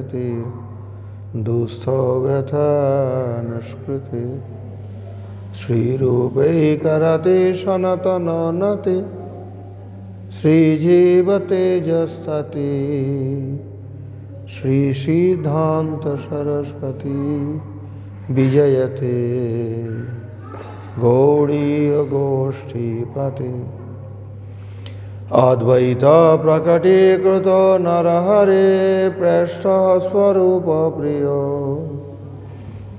गति दुस्थो व्यथा निष्कृति श्रीरूपैकरते सनातननते श्रीजीवतेजस्तते श्री सिद्धांत सरस्वती विजयते गौड़ीय गोष्ठीपते अद्वैत प्रकटीकृत नरहरे प्रेष्ठ स्वरूप प्रिय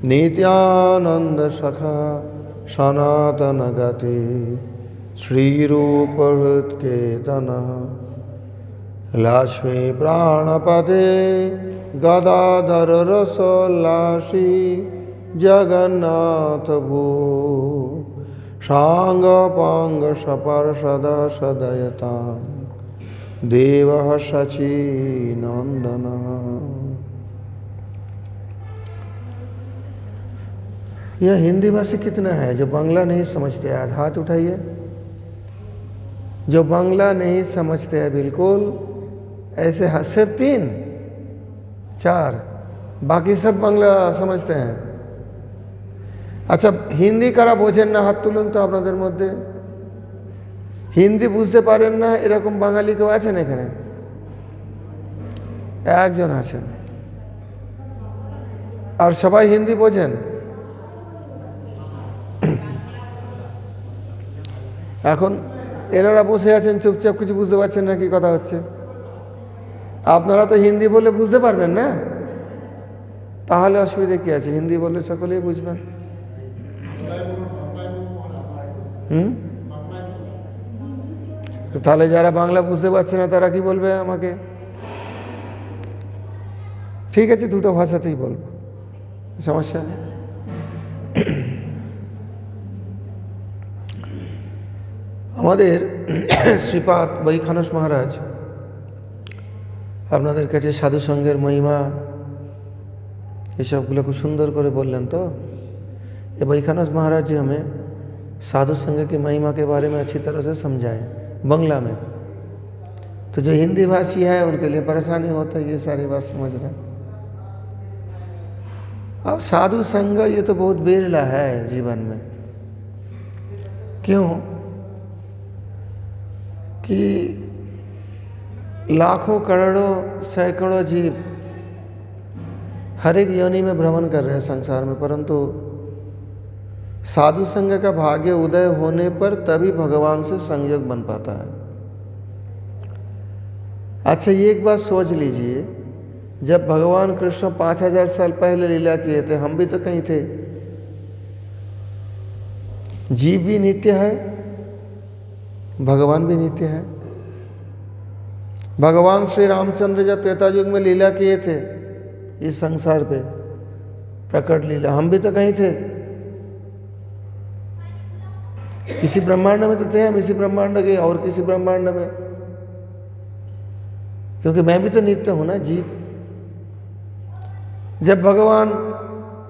नित्यानंद सखा सनातन गति श्रीरूप हृत्केतन लक्ष्मी प्राणपते गदाधर रसोल्लासी जगन्नाथ भू सांग पांग सपर्षद सदयता देव शची नंदन। यह हिंदी भाषी कितना है जो बांग्ला नहीं समझते? आज हाथ उठाइए। जो बांग्ला नहीं समझते हैं बिल्कुल, ऐसे हाथ, सिर्फ 3 4, बाकी सब बांग्ला समझते हैं। আচ্ছা, হিন্দি কারা বোঝেন না হাত তুলুন তো আপনাদের মধ্যে। হিন্দি বুঝতে পারেন না এরকম বাঙালি কেউ আছেন এখানে? একজন আছেন। আর সবাই হিন্দি বোঝেন? এখন এনারা বসে আছেন চুপচাপ, কিছু বুঝতে পারছেন না কি কথা হচ্ছে। আপনারা তো হিন্দি বলে বুঝতে পারবেন না, তাহলে অসুবিধা কি আছে? হিন্দি বললে সকলেই বুঝবেন। তাহলে যারা বাংলা বুঝতে পারছে না তারা কি বলবে আমাকে? ঠিক আছে, দুটো ভাষাতেই বলবো, সমস্যা নেই। আমাদের শ্রীপাদ বৈখানস মহারাজ আপনাদের কাছে সাধু সঙ্গের মহিমা এসবগুলো খুব সুন্দর করে বললেন। तो ये वैखानस महाराज जी हमें साधु संघ की महिमा के बारे में अच्छी तरह से समझाए बंगला में। तो जो हिंदी भाषी है उनके लिए परेशानी होता है ये सारी बात समझ रहे हैं। अब साधु संघ ये तो बहुत बिरला है जीवन में। क्यों कि लाखों करोड़ों सैकड़ों जीव हर एक योनि में भ्रमण कर रहे हैं संसार में, परंतु साधु संघ का भाग्य उदय होने पर तभी भगवान से संयोग बन पाता है। अच्छा, ये एक बात सोच लीजिए, जब भगवान कृष्ण 5000 साल पहले लीला किए थे, हम भी तो कहीं थे। जीव भी नित्य है, भगवान भी नित्य है। भगवान श्री रामचंद्र जब त्रेता युग में लीला किए थे इस संसार पे, प्रकट लीला, हम भी तो कहीं थे। किसी ब्रह्मांड में तो थे हम, इसी ब्रह्मांड के और किसी ब्रह्मांड में, क्योंकि मैं भी तो नित्य हूं ना जीव। जब भगवान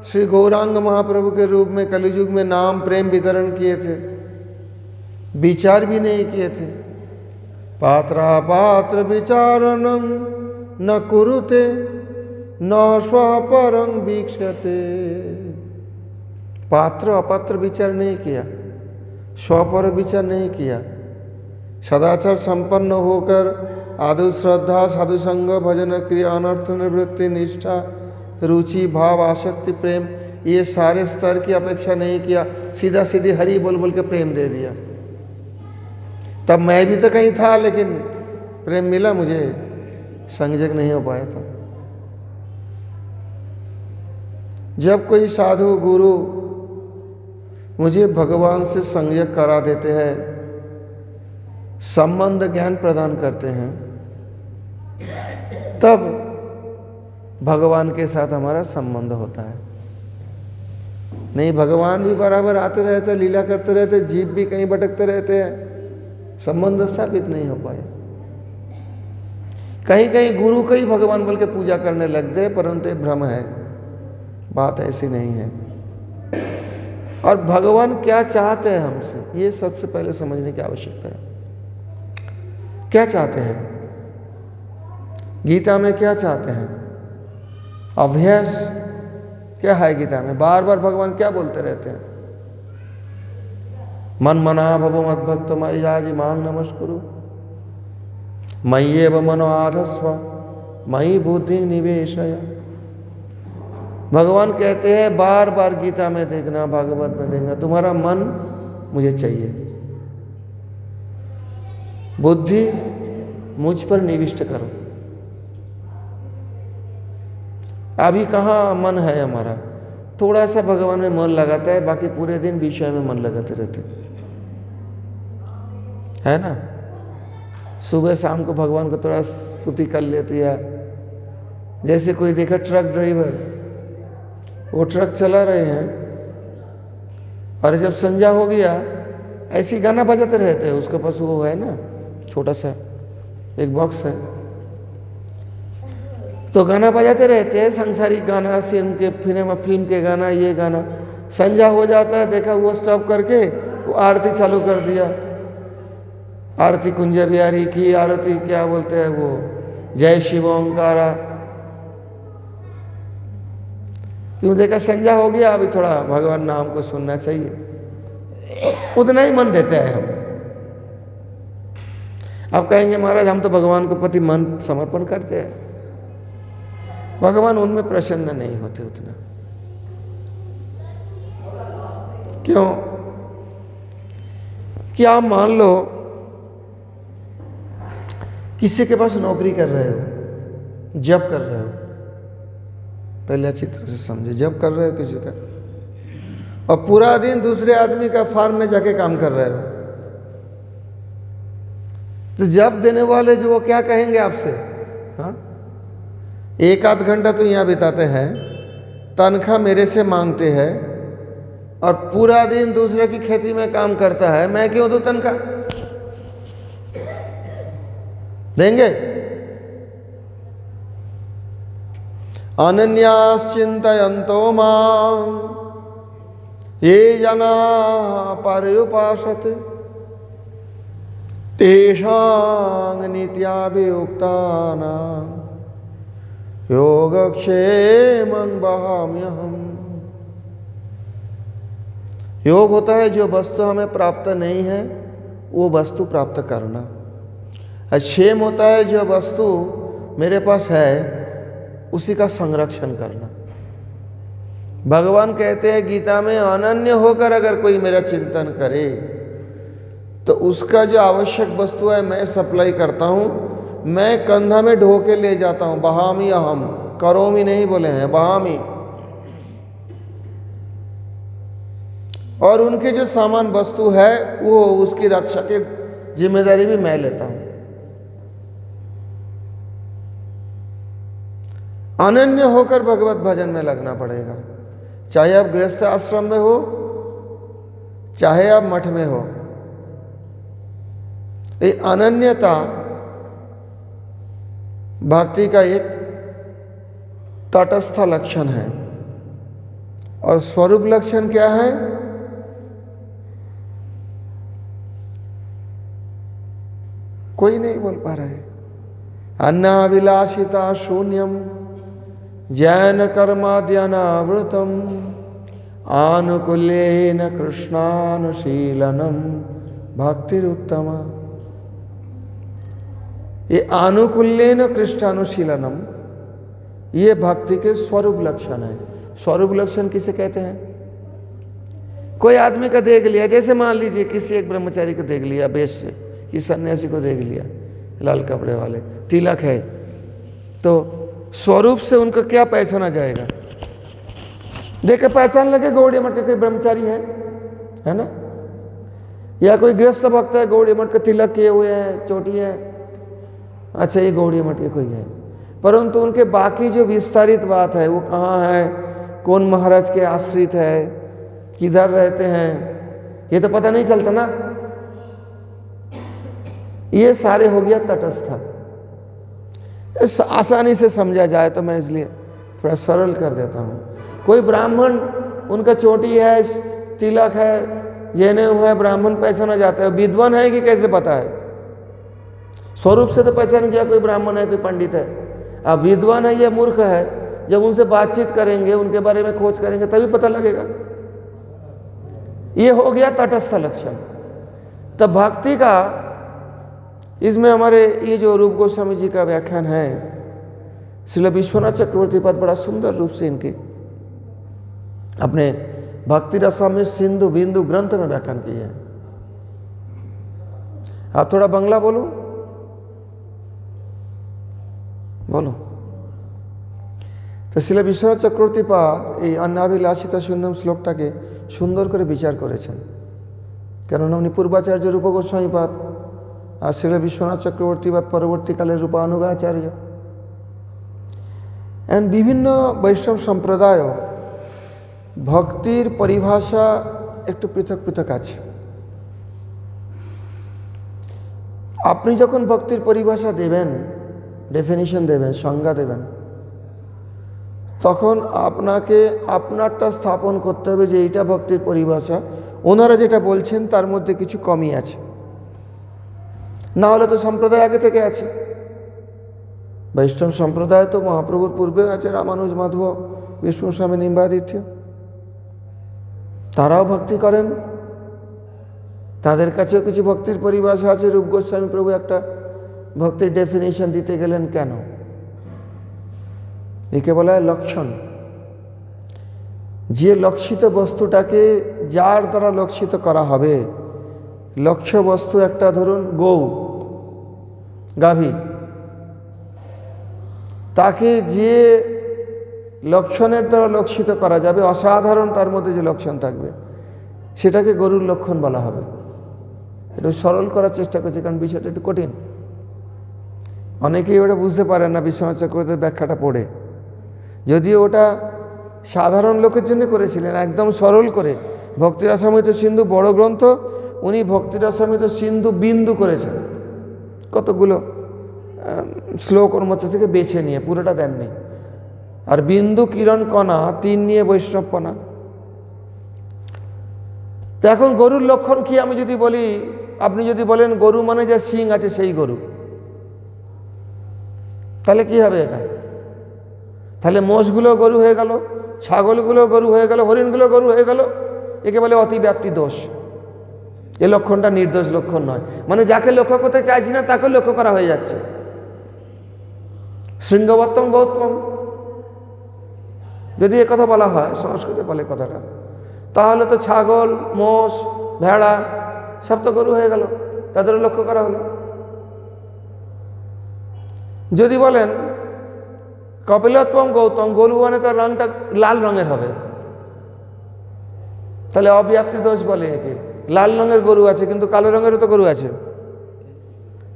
श्री गौरांग महाप्रभु के रूप में कलियुग में नाम प्रेम वितरण किए थे, विचार भी नहीं किए थे। पात्रा पात्र विचारणं न कुरुते न स्वपरं वीक्षते। पात्र अपात्र विचार नहीं किया, स्वपर विचार नहीं किया। सदाचार संपन्न होकर आदु श्रद्धा साधु संग भजन क्रिया अनर्थ निवृत्ति निष्ठा रुचि भाव आसक्ति प्रेम ये सारे स्तर की अपेक्षा नहीं किया, सीधा सीधी हरि बोल बोल के प्रेम दे दिया। तब मैं भी तो कहीं था, लेकिन प्रेम मिला मुझे, संयोग नहीं हो पाया था। जब कोई साधु गुरु मुझे भगवान से संयोग करा देते हैं, संबंध ज्ञान प्रदान करते हैं, तब भगवान के साथ हमारा संबंध होता है। नहीं, भगवान भी बराबर आते रहते, लीला करते रहते, जीव भी कहीं भटकते रहते हैं, संबंध स्थापित नहीं हो पाया। कहीं कहीं गुरु को ही भगवान बोल के पूजा करने लग गए, परंतु ये भ्रम है, बात ऐसी नहीं है। और भगवान क्या चाहते हैं हमसे, ये सबसे पहले समझने की आवश्यकता है। क्या चाहते हैं? गीता में क्या चाहते हैं? अभ्यास क्या है गीता में? बार बार भगवान क्या बोलते रहते हैं? मन मना भव मद्भक्त मय्याजी मांग नमस्कुरु मय्येव मनो आधस्व मयि बुद्धि निवेशय। भगवान कहते हैं बार बार गीता में देखना, भागवत में देखना, तुम्हारा मन मुझे चाहिए, बुद्धि मुझ पर निविष्ट करो। अभी कहाँ मन है हमारा? थोड़ा सा भगवान में मन लगाता है, बाकी पूरे दिन विषय में मन लगाते रहते है ना। सुबह शाम को भगवान को थोड़ा स्तुति कर लेती है। जैसे कोई देखा ट्रक ड्राइवर, वो ट्रक चला रहे हैं और जब संध्या हो गया ऐसी गाना बजाते रहते हैं। उसके पास वो है ना छोटा सा एक बॉक्स है, तो गाना बजाते रहते हैं, सांसारिक गाना, फिल्म के गाना, ये गाना। संध्या हो जाता है, देखा वो स्टॉप करके वो आरती चालू कर दिया। आरती कुंज बिहारी की आरती, क्या बोलते हैं वो, जय शिव ओंकारा। क्यों? देखा संध्या हो गया, अभी थोड़ा भगवान नाम को सुनना चाहिए, उतना ही मन देते हैं हम। आप कहेंगे महाराज हम तो भगवान के प्रति मन समर्पण करते हैं। भगवान उनमें प्रसन्न नहीं होते उतना। क्यों? कि आप मान लो किसी के पास नौकरी कर रहे हो, जॉब कर रहे हो, पहले अच्छी तरह से समझे, जॉब कर रहे हो किसी का, और पूरा दिन दूसरे आदमी का फार्म में जाके काम कर रहे हो, तो जॉब देने वाले जो वो क्या कहेंगे आपसे? हाँ, एक आध घंटा तो यहाँ बिताते हैं, तनख्वाह मेरे से मांगते हैं, और पूरा दिन दूसरे की खेती में काम करता है, मैं क्यों दूं तनख्वाह? देंगे? अनन्याश्चिन्तयन्तो मां ये जना पर्युपासते तेषां नित्याभियुक्तानां योगक्षेमं वहाम्यहम्। योग होता है जो वस्तु हमें प्राप्त नहीं है वो वस्तु प्राप्त करना, और क्षेम होता है जो वस्तु मेरे पास है उसी का संरक्षण करना। भगवान कहते हैं गीता में, अनन्य होकर अगर कोई मेरा चिंतन करे तो उसका जो आवश्यक वस्तु है मैं सप्लाई करता हूँ, मैं कंधा में ढो के ले जाता हूँ। बहामी अहम, करोमी नहीं बोले हैं, बहामी। और उनकी जो सामान वस्तु है वो उसकी रक्षा की जिम्मेदारी भी मैं लेता हूँ। अनन्य होकर भगवत भजन में लगना पड़ेगा, चाहे आप गृहस्थ आश्रम में हो, चाहे आप मठ में हो। ये अनन्यता भक्ति का एक तटस्थ लक्षण है। और स्वरूप लक्षण क्या है? कोई नहीं बोल पा रहा है। अन्नाभिलाषिता शून्यम जैन कर्माद्यनावृतम आनुकूल्येन कृष्णानुशीलनम भक्तिरुत्तमा। ये आनुकूल्येन कृष्णानुशीलनम ये भक्ति के स्वरूप लक्षण है। स्वरूप लक्षण किसे कहते हैं? कोई आदमी का देख लिया, जैसे मान लीजिए किसी एक ब्रह्मचारी को देख लिया, बेश से कि सन्यासी को देख लिया, लाल कपड़े वाले, तिलक है, तो स्वरूप से उनको क्या पहचाना जाएगा? देख के पहचान लगे गौड़िया मठ के कोई ब्रह्मचारी है ना, या कोई गृहस्थ भक्त है, गौड़िया मठ के तिलक किए हुए हैं, चोटी है, अच्छा ये गौड़िया मठ के कोई है। परंतु उनके बाकी जो विस्तारित बात है वो कहाँ है, कौन महाराज के आश्रित है, किधर रहते हैं, ये तो पता नहीं चलता ना। ये सारे हो गया तटस्थ। आसानी से समझा जाए तो मैं इसलिए थोड़ा सरल कर देता हूँ। कोई ब्राह्मण, उनका चोटी है, तिलक है, जनेऊ है, ब्राह्मण पहचाना जाता है। विद्वान है कि कैसे पता है? स्वरूप से तो पहचान किया कोई ब्राह्मण है, कोई पंडित है। अब विद्वान है या मूर्ख है जब उनसे बातचीत करेंगे, उनके बारे में खोज करेंगे, तभी पता लगेगा। ये हो गया तटस्थ लक्षण। तब भक्ति का, इसमें हमारे ये जो रूप गोस्वामी जी का व्याख्यान है, श्रील विश्वनाथ चक्रवर्ती पद बड़ा सुंदर रूप से इनके अपने भक्ति रसामृत सिंधु बिंदु ग्रंथ में व्याख्यान किए हैं। आप थोड़ा बंगला बोलो, बोलो। তো শ্রীল বিশ্বনাথ চক্রবর্তী পাদ এই অন্নাভিলাষিতা শূন্যম শ্লোকটাকে সুন্দর করে বিচার করেছেন, কেননা উনি পূর্বাচার্য রূপ গোস্বামী পাদ আর শ্রীল বিশ্বনাথ চক্রবর্তী পাদ পরবর্তীকালের রূপানুগাচার্য। এন্ড বিভিন্ন বৈষ্ণব সম্প্রদায় ভক্তির পরিভাষা একটু পৃথক পৃথক আছে। আপনি যখন ভক্তির পরিভাষা দেবেন, ডেফিনিশন দেবেন, সংজ্ঞা দেবেন, তখন আপনাকে আপনারটা স্থাপন করতে হবে যে এইটা ভক্তির পরিভাষা, ওনারা যেটা বলছেন তার মধ্যে কিছু কমই আছে, না হলে তো সম্প্রদায় আগে থেকে আছে। বৈষ্ণব সম্প্রদায় তো মহাপ্রভুর পূর্বে আছে, রামানুজ, মাধব, বিষ্ণু স্বামী, নিম্বাদিত্য, তারাও ভক্তি করেন, তাদের কাছেও কিছু ভক্তির পরিভাষা আছে। রূপ গোস্বামী প্রভু একটা ভক্তির ডেফিনেশন দিতে গেলেন কেন? একে বলা হয় লক্ষণ। যে লক্ষিত বস্তুটাকে যার দ্বারা লক্ষিত করা হবে, লক্ষ্য বস্তু একটা ধরুন গৌ, গাভী, তাকে যে লক্ষণের দ্বারা লক্ষিত করা যাবে, অসাধারণ তার মধ্যে যে লক্ষণ থাকবে, সেটাকে গরুর লক্ষণ বলা হবে। একটু সরল করার চেষ্টা করছি, কারণ বিষয়টা একটু কঠিন। অনেকেই ওটা বুঝতে পারেন না বিশ্বনাথ চক্রবর্তীর ব্যাখ্যাটা পড়ে, যদিও ওটা সাধারণ লোকের জন্য করেছিলেন, একদম সরল করে। ভক্তিরসামৃত সিন্ধু বড় গ্রন্থ, উনি ভক্তিরসামৃত সিন্ধু বিন্দু করেছেন, কতগুলো শ্লোক ওর মধ্যে থেকে বেছে নিয়ে, পুরোটা দেননি। আর বিন্দু, কিরণ, কণা, তিন নিয়ে বৈষ্ণবপনা। তো এখন গরুর লক্ষণ কি আমি যদি বলি, আপনি যদি বলেন গরু মানে যা শিং আছে সেই গরু, তাহলে কি হবে? এটা তাহলে মোষগুলো গরু হয়ে গেল, ছাগলগুলো গরু হয়ে গেল, হরিণগুলো গরু হয়ে গেল, একে বলে অতিব্যাপ্তি দোষ। এ লক্ষণটা নির্দোষ লক্ষণ নয়, মানে যাকে লক্ষ্য করতে চাইছি না তাকে লক্ষ্য করা হয়ে যাচ্ছে। শৃঙ্গবত্তম গৌতম যদি এ কথা বলা হয়, সংস্কৃতে বলে কথাটা, তাহলে তো ছাগল, মোষ, ভেড়া সব তো গরু হয়ে গেল, তাদেরও লক্ষ্য করা হলো। যদি বলেন কপিলোত্তম গৌতম, গরু মানে তার রংটা লাল রঙের হবে, তাহলে অব্যাপ্তি দোষ বলে একে। লাল রঙের গরু আছে, কিন্তু কালো রঙেরও তো গরু আছে,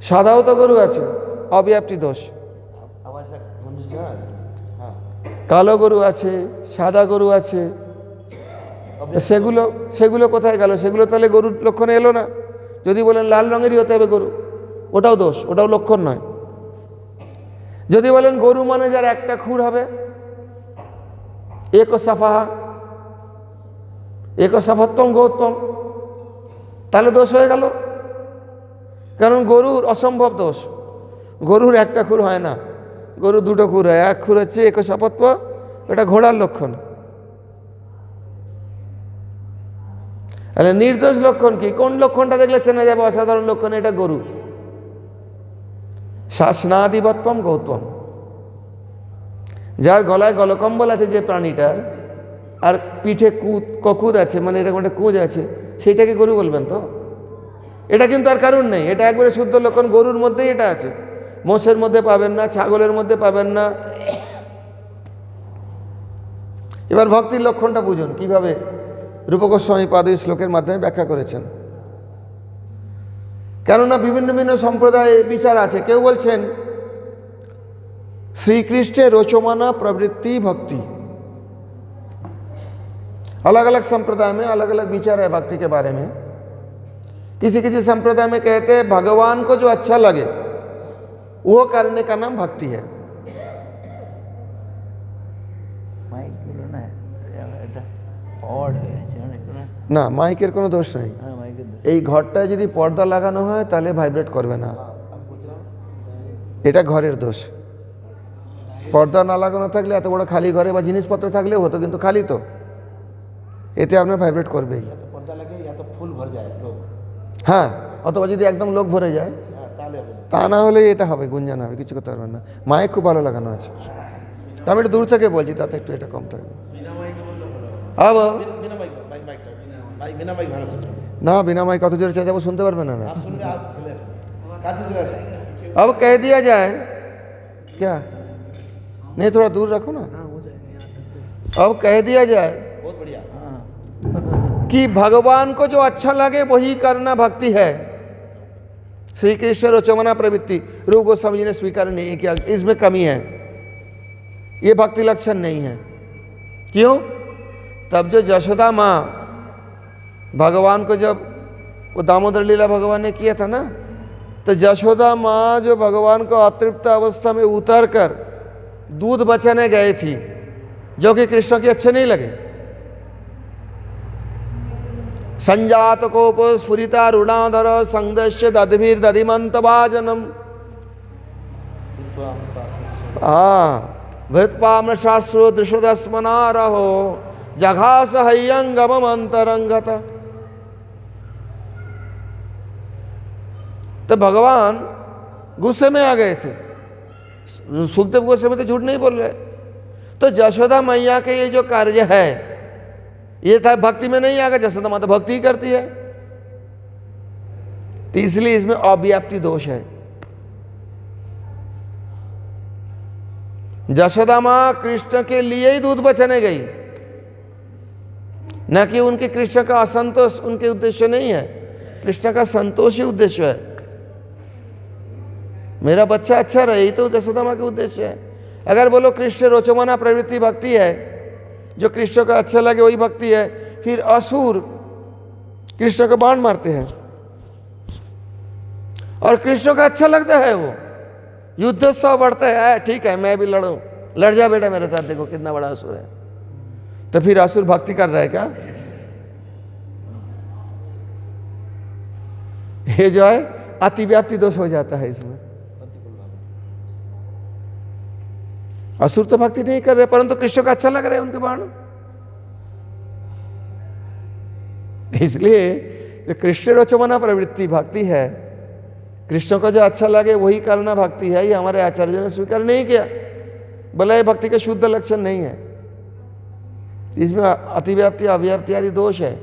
সাদাও তো গরু আছে, অব্যাপ্তি দোষ। কালো গরু আছে, সাদা গরু আছে, সেগুলো কোথায় গেল? সেগুলো তাহলে গরুর লক্ষণে এলো না। যদি বলেন লাল রঙেরই হতে হবে গরু, ওটাও দোষ, ওটাও লক্ষণ নয়। যদি বলেন গরু মানে যার একটা খুর হবে, এক সাফাহা, এক সাফাত্তম গৌতম, তাহলে দোষ হয়ে গেল। কারণ গরুর অসম্ভব দোষ, গরুর একটা খুর হয় না, গরু দুটো খুর হয়। এক খুর হচ্ছে এক সাপত্ব, এটা ঘোড়ার লক্ষণ। তাহলে নির্দোষ লক্ষণ কি? কোন লক্ষণটা দেখলে চেনা যাবে অসাধারণ লক্ষণ? এটা গরু। শাসনাদিবত্তম গৌতম, যার গলায় গলকম্বল আছে যে প্রাণীটার, আর পিঠে ককুদ আছে, মানে এরকম একটা কুঁজ আছে, সেইটাকে গরু বলবেন তো? এটা কিন্তু আর কারণ নেই, এটা একবারে শুদ্ধ লক্ষণ, গরুর মধ্যেই এটা আছে। মোষের মধ্যে পাবেন না, ছাগলের মধ্যে পাবেন না। এবার ভক্তির লক্ষণটা বুঝুন কিভাবে রূপ গোস্বামী পাদ এই শ্লোকের মাধ্যমে ব্যাখ্যা করেছেন। কেননা বিভিন্ন বিভিন্ন সম্প্রদায়ে বিচার আছে। কেউ বলছেন শ্রীकृष्ण रोचमाना प्रवृत्ति भक्ति। अलग अलग संप्रदाय में अलग अलग विचार है भक्ति के बारे में। किसी किसी संप्रदाय में कहते हैं भगवान को जो अच्छा लगे वो करने का नाम भक्ति है। না, মাইকের কোনো দোষ নেই। এই ঘরটায় যদি পর্দা লাগানো হয় তাহলে ভাইব্রেট করবে না, এটা ঘরের দোষ। পর্দা না লাগানো থাকলে এত বড় খালি ঘরে বা জিনিসপত্র থাকলেও হতো, কিন্তু খালি তো, এতে আপনার ভাইব্রেট করবেই। পর্দা লাগে या तो ফুল ভর যায় লোক, হ্যাঁ, অথবা যদি একদম লোক ভরে যায় তাহলে হবে। তা না হলে এটা হবে, গুঞ্জন হবে, কিছু করতে পারবেন না। মাইক খুব ভালো লাগানো আছে, তো আমি একটু দূর থেকে বলছি, তাতে একটু এটা কম থাকবে। বিনা মাইক, বিনা মাইক ভালো শুনবে না, বিনা মাইক কত জোরে চেঁচাবো শুনতে পারবে না। आप सुन के आज चले আসুন, काছে चले আসুন। अब कह दिया जाए क्या, नहीं थोड़ा दूर रखो ना। अब कह दिया जाए बहुत बढ़िया। कि भगवान को जो अच्छा लगे वही करना भक्ति है। श्री कृष्ण रोचमना प्रवृत्ति, रूप गोस्वामी जी ने स्वीकार नहीं किया, इसमें कमी है, ये भक्ति लक्षण नहीं है। क्यों? तब जो यशोदा माँ भगवान को, जब वो दामोदर लीला भगवान ने किया था ना, तो यशोदा माँ जो भगवान को अतृप्त अवस्था में उतर कर दूध बचाने गए थी, जो कि कृष्ण के अच्छे नहीं लगे। संजात कोप स्फुरिता रुणाधर संदश्य दधिभिर दधिमंत भाजनम, भृत्पाम्र शास्त्रो दृशदस्मना रहो जघास हयंगम अंतरंगत। तो भगवान गुस्से में आ गए थे, सुखदेव गोस्वामी तो झूठ नहीं बोल रहे। तो यशोदा मैया के ये जो कार्य है, ये था भक्ति में नहीं आएगा, यशोदा माँ तो भक्ति ही करती है, तो इसलिए इसमें अव्याप्ति दोष है। यशोदा माँ कृष्ण के लिए ही दूध बचाने गई, न कि उनके कृष्ण का असंतोष उनके उद्देश्य नहीं है, कृष्ण का संतोष ही उद्देश्य है। मेरा बच्चा अच्छा रहे, यही तो यशोदा माँ का उद्देश्य है। अगर बोलो कृष्ण रोचमना प्रवृत्ति भक्ति है, जो कृष्ण का अच्छा लगे वही भक्ति है, फिर असुर कृष्ण को बाण मारते हैं और कृष्ण का अच्छा लगता है, वो युद्धोत्सव बढ़ता है, ठीक है मैं भी लड़ूं, लड़ जा बेटा मेरे साथ, देखो कितना बड़ा असुर है। तो फिर असुर भक्ति कर रहा है क्या? ये जो है अतिव्याप्ति दोष हो जाता है इसमें। असुर तो भक्ति नहीं कर रहे, परंतु कृष्ण का अच्छा लग रहा है उनके बाण, इसलिए कृष्ण रोचमना प्रवृत्ति भक्ति है। कृष्ण को जो अच्छा लगे वही करना भक्ति है, ये हमारे आचार्य ने स्वीकार नहीं किया, बोला ये भक्ति का शुद्ध लक्षण नहीं है, इसमें अतिव्याप्ति अव्याप्ति आदि दोष है।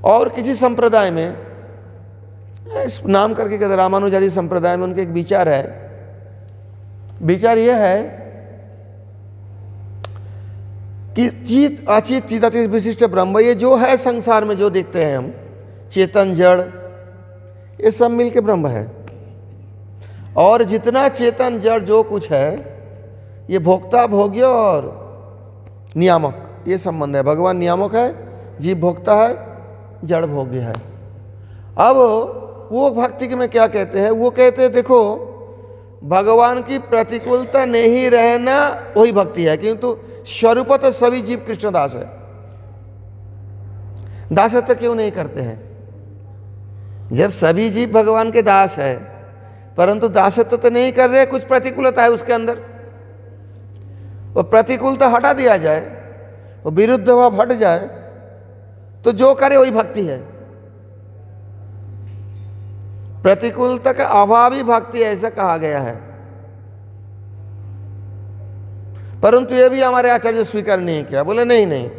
और किसी संप्रदाय में इस नाम करके कहते रामानुजारी संप्रदाय में उनके एक विचार है, विचार यह है कि चित अचित चिदातीत विशिष्ट ब्रह्म, ये जो है संसार में जो देखते हैं हम, चेतन जड़, ये सब मिलके ब्रह्म है। और जितना चेतन जड़ जो कुछ है, ये भोक्ता भोग्य और नियामक, ये संबंध है। भगवान नियामक है, जीव भोक्ता है, जड़ भोग्य है। अब वो भक्ति के में क्या कहते हैं, वो कहते हैं देखो भगवान की प्रतिकूलता नहीं रहना वही भक्ति है, किंतु स्वरूपतः सभी जीव कृष्णदास है। दासत्व क्यों नहीं करते हैं? जब सभी जीव भगवान के दास है, परंतु दासत्व तो नहीं कर रहे, कुछ प्रतिकूलता है उसके अंदर, वो प्रतिकूलता हटा दिया जाए, वो विरुद्ध भाव हट जाए, तो जो करे वही भक्ति है। प्रतिकूलता का अभाव ही भक्ति ऐसा कहा गया है, परंतु ये भी हमारे आचार्य स्वीकार नहीं किया, बोले नहीं नहीं,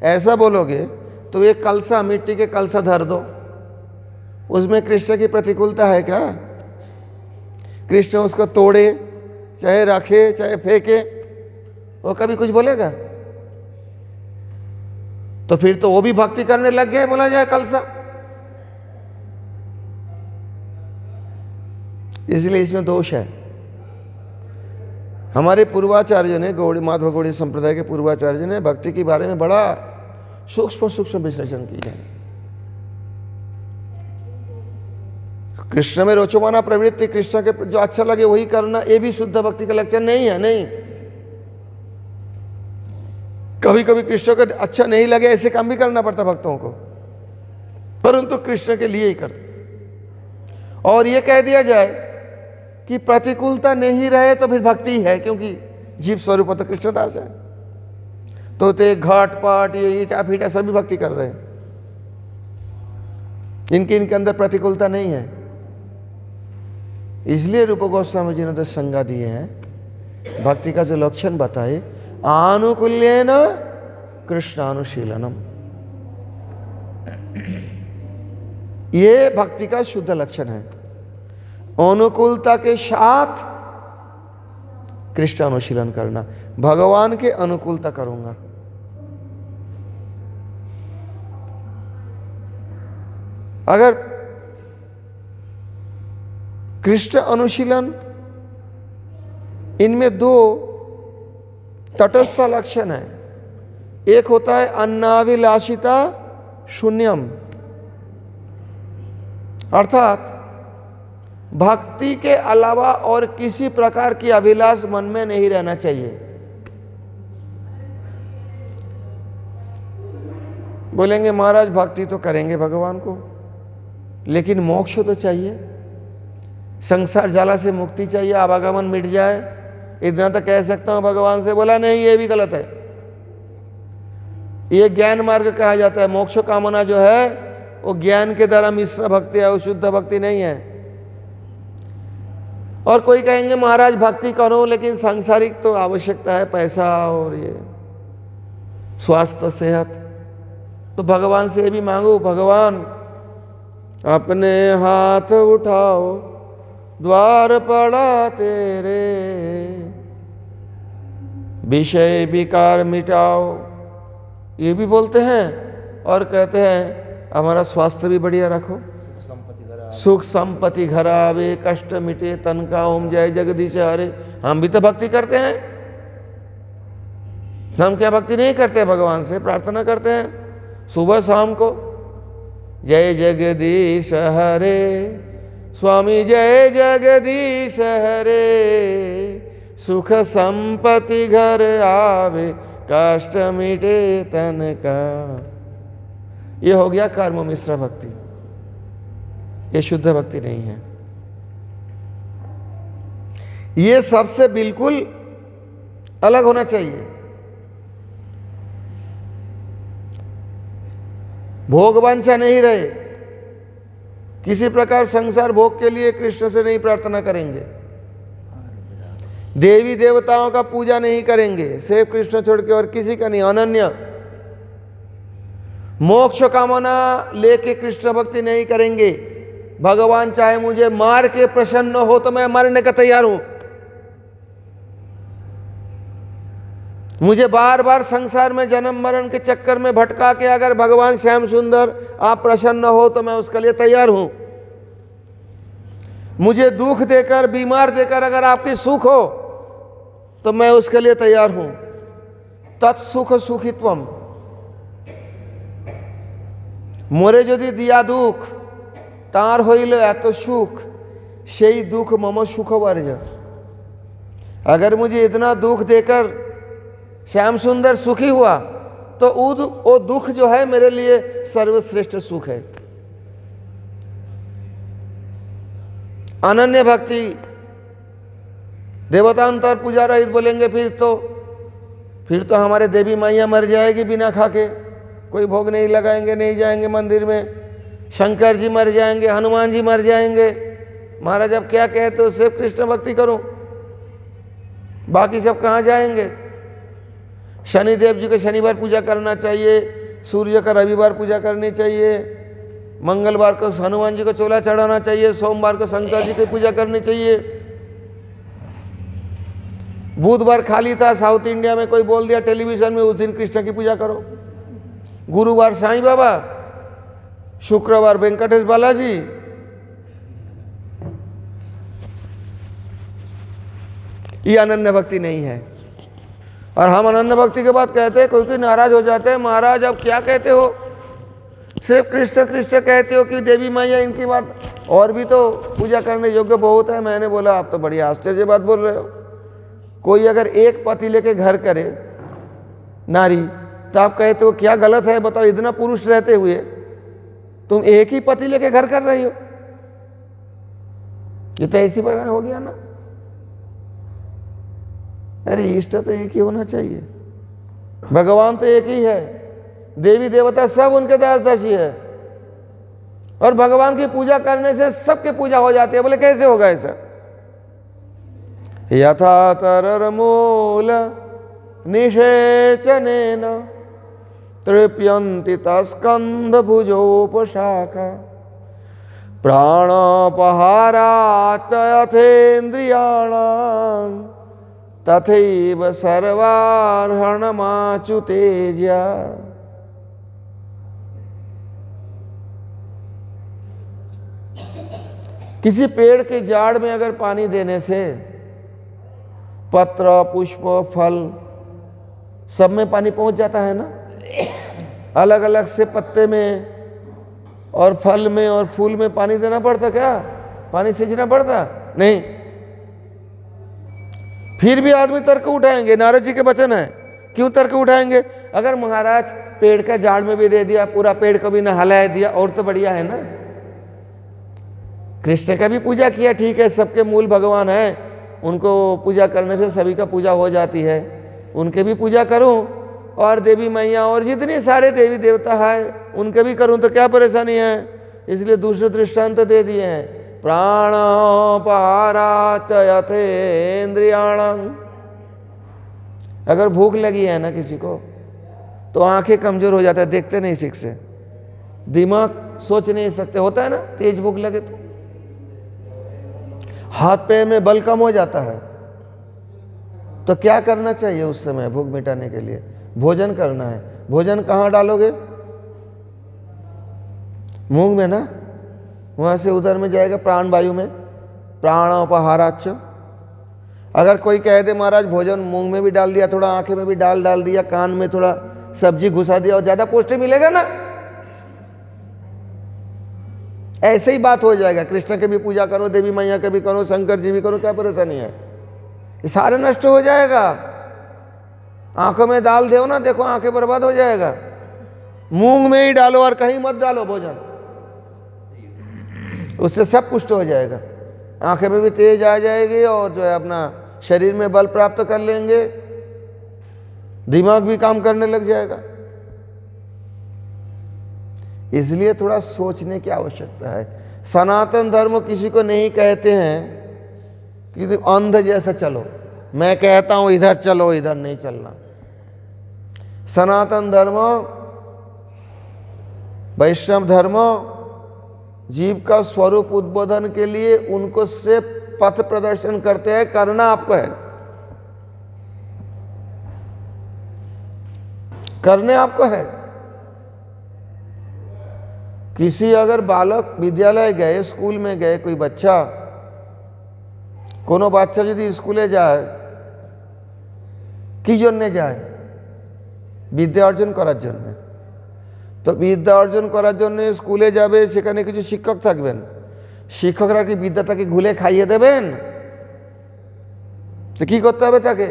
ऐसा बोलोगे तो एक कलसा, मिट्टी के कलसा धर दो, उसमें कृष्ण की प्रतिकूलता है क्या? कृष्ण उसको तोड़े, चाहे रखे चाहे फेंके, वो कभी कुछ बोलेगा? तो फिर तो वो भी भक्ति करने लग गए, बोला जाए कलसा। इसलिए इसमें दोष है। हमारे पूर्वाचार्य ने, गौड़ी माधव गौड़ी संप्रदाय के पूर्वाचार्य ने भक्ति के बारे में बड़ा सूक्ष्म सूक्ष्म विश्लेषण किया है। कृष्ण में रोचमाना प्रवृत्ति, कृष्ण के जो अच्छा लगे वही करना, ये भी शुद्ध भक्ति का लक्षण नहीं है। नहीं, कभी कभी कृष्ण को अच्छा नहीं लगे ऐसे काम भी करना पड़ता भक्तों को, परंतु कृष्ण के लिए ही करते। और ये कह दिया जाए कि प्रतिकूलता नहीं रहे तो फिर भक्ति है, क्योंकि जीव स्वरूप तो कृष्णदास है। तो घाट पाट ये ईटा फीटा सभी भक्ति कर रहे हैं, इनके अंदर प्रतिकूलता नहीं है। इसलिए रूप गोस्वामी जी ने तो संज्ञा दिए हैं, भक्ति का जो लक्षण बताए, आनुकूल्येन कृष्णानुशीलनम, ये भक्ति का शुद्ध लक्षण है। अनुकूलता के साथ कृष्ण अनुशीलन करना, भगवान के अनुकूलता करूंगा। अगर कृष्ण अनुशीलन, इनमें दो तटस्थ लक्षण है। एक होता है अन्नाभिलाषिता शून्यम, अर्थात भक्ति के अलावा और किसी प्रकार की अभिलाष मन में नहीं रहना चाहिए। बोलेंगे महाराज भक्ति तो करेंगे भगवान को, लेकिन मोक्ष तो चाहिए, संसार जाला से मुक्ति चाहिए, आवागमन मिट जाए, इतना तो कह सकता हूं भगवान से। बोला नहीं, ये भी गलत है। ये ज्ञान मार्ग कहा जाता है। मोक्ष कामना जो है वो ज्ञान के द्वारा मिश्र भक्ति है, वो शुद्ध भक्ति नहीं है। और कोई कहेंगे महाराज भक्ति करो, लेकिन सांसारिक तो आवश्यकता है, पैसा और ये स्वास्थ्य सेहत, तो भगवान से भी मांगो, भगवान अपने हाथ उठाओ, द्वार पड़ा तेरे, विषय विकार मिटाओ, ये भी बोलते हैं। और कहते हैं हमारा स्वास्थ्य भी बढ़िया रखो, सुख संपत्ति घर आवे, कष्ट मिटे तन का, ओम जय जगदीश हरे। हम भी तो भक्ति करते हैं। हम क्या भक्ति नहीं करते? भगवान से प्रार्थना करते हैं सुबह शाम को, जय जगदीश हरे स्वामी, जय जगदीश हरे, सुख संपत्ति घर आवे, कष्ट मिटे तन का। ये हो गया कर्म मिश्र भक्ति, ये शुद्ध भक्ति नहीं है। ये सबसे बिल्कुल अलग होना चाहिए। भोगवांछा नहीं रहे, किसी प्रकार संसार भोग के लिए कृष्ण से नहीं प्रार्थना करेंगे, देवी देवताओं का पूजा नहीं करेंगे, सिर्फ कृष्ण छोड़ के और किसी का नहीं, अनन्य। मोक्ष कामना लेके कृष्ण भक्ति नहीं करेंगे। भगवान चाहे मुझे मार के प्रसन्न हो तो मैं मरने का तैयार हूं, मुझे बार बार संसार में जन्म मरण के चक्कर में भटका के अगर भगवान श्याम सुंदर आप प्रसन्न हो तो मैं उसके लिए तैयार हूं। मुझे दुख देकर बीमार देकर अगर आपकी सुख हो तो मैं उसके लिए तैयार हूं। तत्सुख सुखित्वम, मोरे यदि दिया दुख तार हईल एत सुख, সেই दुख मम सुख वर्ज। अगर मुझे इतना दुख देकर श्याम सुंदर सुखी हुआ तो वो दुख जो है मेरे लिए सर्वश्रेष्ठ सुख है। अनन्य भक्ति, देवतांतर पूजा रहित बोलेंगे फिर तो हमारे देवी मैया मर जाएगी बिना खाके, कोई भोग नहीं लगाएंगे, नहीं जाएंगे मंदिर में, शंकर जी मर जाएंगे, हनुमान जी मर जाएंगे। महाराज अब क्या कहते हो, सिर्फ कृष्ण भक्ति करो, बाकी सब कहाँ जाएंगे? शनिदेव जी को शनिवार पूजा करना चाहिए, सूर्य का रविवार पूजा करनी चाहिए, मंगलवार को हनुमान जी को चोला चढ़ाना चाहिए, सोमवार को शंकर जी की पूजा करनी चाहिए। बुधवार खाली था साउथ इंडिया में, कोई बोल दिया टेलीविजन में उस दिन कृष्ण की पूजा करो। गुरुवार साईं बाबा, शुक्रवार वेंकटेश बालाजी। ये अनन्य भक्ति नहीं है। और हम अनन्य भक्ति के बाद कहते हैं, कोई नाराज हो जाते हैं, महाराज अब क्या कहते हो, सिर्फ कृष्ण कृष्ण कहते हो कि देवी मैया इनकी बात, और भी तो पूजा करने योग्य बहुत है। मैंने बोला आप तो बड़ी आश्चर्य बात बोल रहे हो। कोई अगर एक पति लेके घर करे नारी, तो आप कहते हो क्या गलत है? बताओ, इतना पुरुष रहते हुए तुम एक ही पति लेके घर कर रही हो, ये तो ऐसी प्रकार हो गया ना। अरे इष्ट तो एक ही होना चाहिए, भगवान तो एक ही है, देवी देवता सब उनके दास दासी है, और भगवान की पूजा करने से सबके पूजा हो जाती है। बोले कैसे होगा ऐसा? यथा तरमूल निषेचनेन तृप्यन्ति तस्कंद भुजोपशाखा प्राणोपहाराच्च यथेन्द्रियाणां तथैव सर्वार्हणमाच्युतेज्या। किसी पेड़ के झाड़ में अगर पानी देने से पत्र, पुष्प, फल सब में पानी पहुंच जाता है ना। अलग अलग से पत्ते में और फल में और फूल में पानी देना पड़ता क्या? पानी सींचना पड़ता नहीं। फिर भी आदमी तर्क उठाएंगे, नारद जी के वचन है। क्यों तर्क उठाएंगे? अगर महाराज पेड़ का झाड़ में भी दे दिया, पूरा पेड़ को भी नहला दिया, और तो बढ़िया है ना। कृष्ण का भी पूजा किया, ठीक है, सबके मूल भगवान है, उनको पूजा करने से सभी का पूजा हो जाती है, उनके भी पूजा करूं, और देवी मैया और जितने सारे देवी देवता है उनके भी करूं तो क्या परेशानी है। इसलिए दूसरे दृष्टांत दे दिए हैं, प्राणोपहाराच्च यथेन्द्रियाणां। अगर भूख लगी है ना किसी को तो आंखें कमजोर हो जाता है, देखते नहीं ठीक से, दिमाग सोच नहीं सकते, होता है ना, तेज भूख लगे तो हाथ पैर में बल कम हो जाता है। तो क्या करना चाहिए उस समय भूख मिटाने के लिए? भोजन करना है। भोजन कहाँ डालोगे? मुंह में ना, वहां से उधर में जाएगा प्राण वायु में, प्राणोपहाराच्च। अगर कोई कह दे महाराज भोजन मुंह में भी डाल दिया, थोड़ा आंखें में भी डाल दिया, कान में थोड़ा सब्जी घुसा दिया, और ज्यादा पौष्टिक मिलेगा ना, ऐसे ही बात हो जाएगा। कृष्ण के भी पूजा करो, देवी मैया के भी करो, शंकर जी भी करो, क्या परेशानी है? ये सारे नष्ट हो जाएगा। आंखों में डाल दो ना, देखो आंखें बर्बाद हो जाएगा। मूंग में ही डालो और कहीं मत डालो भोजन, उससे सब पुष्ट हो जाएगा। आंखें में भी तेज आ जाएगी, और जो है अपना शरीर में बल प्राप्त कर लेंगे, दिमाग भी काम करने लग जाएगा। इसलिए थोड़ा सोचने की आवश्यकता है। सनातन धर्म किसी को नहीं कहते हैं कि अंध जैसा चलो, मैं कहता हूं इधर चलो, इधर नहीं चलना। सनातन धर्म, वैष्णव धर्म जीव का स्वरूप उद्बोधन के लिए उनको से पथ प्रदर्शन करते हैं। करना आपको है, करने आपको है। किसी अगर बालक विद्यालय गए, स्कूल में गए, कोई बच्चा, कोनो बाच्चा यदि स्कूले जाए কি জন্যে যায়? বিদ্যা অর্জন করার জন্য। তো বিদ্যা অর্জন করার জন্য স্কুলে যাবে, সেখানে কিছু শিক্ষক থাকবেন। শিক্ষকরা কি বিদ্যাটাকে ঘুলে খাইয়ে দেবেন? তো কি করতে হবে তাকে?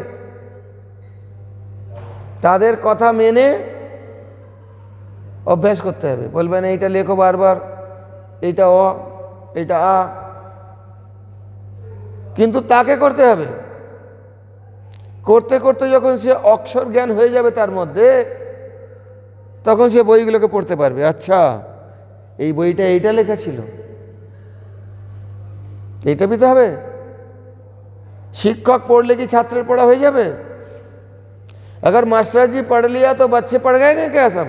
তাদের কথা মেনে অভ্যাস করতে হবে। বলবেন এইটা লেখো বারবার, এইটা অ, এইটা আ, কিন্তু তাকে করতে হবে। করতে করতে যখন সে অক্ষর জ্ঞান হয়ে যাবে তার মধ্যে, তখন সে বইগুলোকে পড়তে পারবে। আচ্ছা, এই বইটা এইটা লেখা ছিল, এইটা পেতে হবে। शिक्षक पढ़ ले कि छात्र पढ़ा हो जाए? अगर मास्टर जी पढ़ लिया तो बच्चे पढ़ गए क्या? सब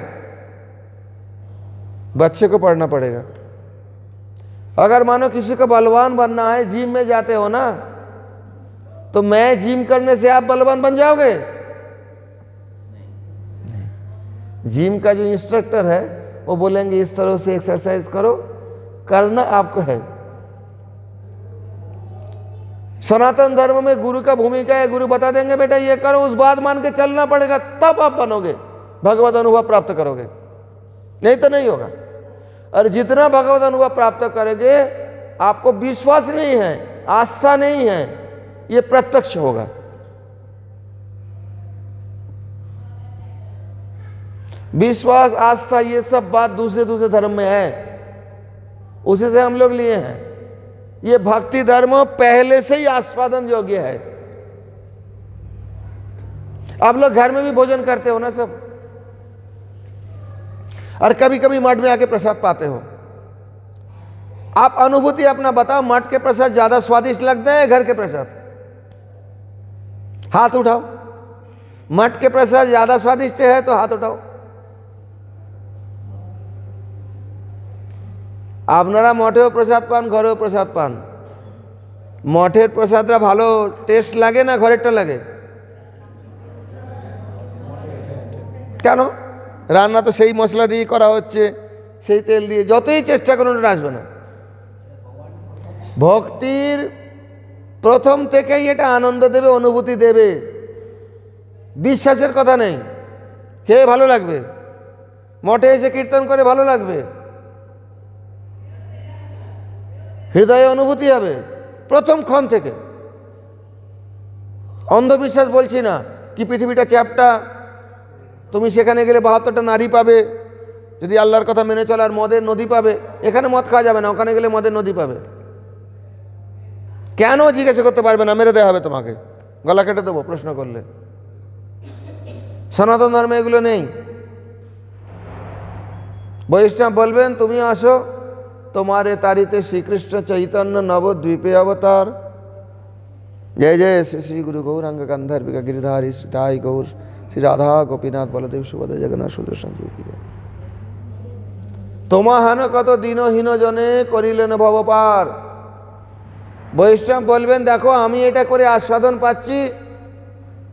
बच्चे को पढ़ना पड़ेगा। अगर मानो किसी को बलवान बनना है, जिम में जाते हो ना, तो मैं जिम करने से आप बलवान बन जाओगे? जिम का जो इंस्ट्रक्टर है वो बोलेंगे इस तरह से एक्सरसाइज करो, करना आपको है। सनातन धर्म में गुरु का भूमिका है। गुरु बता देंगे बेटा ये करो, उस बात मान के चलना पड़ेगा, तब आप बनोगे, भगवत अनुभव प्राप्त करोगे, नहीं तो नहीं होगा। और जितना भगवत अनुभव प्राप्त करोगे, आपको विश्वास नहीं है, आस्था नहीं है, ये प्रत्यक्ष होगा। विश्वास, आस्था, ये सब बात दूसरे दूसरे धर्म में है, उसी से हम लोग लिए हैं। ये भक्ति धर्म पहले से ही आस्वादन योग्य है। आप लोग घर में भी भोजन करते हो ना सब, और कभी कभी मठ में आके प्रसाद पाते हो। आप अनुभूति अपना बताओ, मठ के प्रसाद ज्यादा स्वादिष्ट लगते हैं घर के प्रसाद? हाथ उठाओ। मठ के प्रसाद ज्यादा स्वादिष्ट है तो हाथ उठाओ। আপনারা মঠেও প্রসাদ পান, ঘরেও প্রসাদ পান। মঠের প্রসাদটা ভালো টেস্ট লাগে না ঘরেরটা লাগে? কেন? রান্না তো সেই মশলা দিয়ে করা হচ্ছে, সেই তেল দিয়ে, যতই চেষ্টা করুন ওটা আসবে না। ভক্তির প্রথম থেকেই এটা আনন্দ দেবে, অনুভূতি দেবে, বিশ্বাসের কথা নেই। খেয়ে ভালো লাগবে, মঠে এসে কীর্তন করে ভালো লাগবে, হৃদয়ে অনুভূতি হবে প্রথম ক্ষণ থেকে। অন্ধবিশ্বাস বলছি না, কি পৃথিবীটা চ্যাপ্টা, তুমি সেখানে গেলে 72টা নারী পাবে, যদি আল্লাহর কথা মেনে চলার মদের নদী পাবে। এখানে মদ খাওয়া যাবে না, ওখানে গেলে মদের নদী পাবে। কেন জিজ্ঞাসা করতে পারবে না, মেরে দেওয়া হবে তোমাকে, গলা কেটে দেবো প্রশ্ন করলে। সনাতন ধর্মে এগুলো নেই। বৈষ্ণব বলবেন তুমি আসো, তোমারে তারিতে শ্রীকৃষ্ণ চৈতন্য নবদ্বীপে অবতার। जय जय श्री श्री गुरु गौरांग गंधर्विका गिरिधारी श्री गौर श्री राधा गोपीनाथ बलदेव सुभद्र जगन्नाथ सुदर्शन की जय। তোমাহান কত দীনহীন জনে করিলেন ভবপার। বৈষ্ণব বলবেন দেখো আমি এটা করে আস্বাদন পাচ্ছি,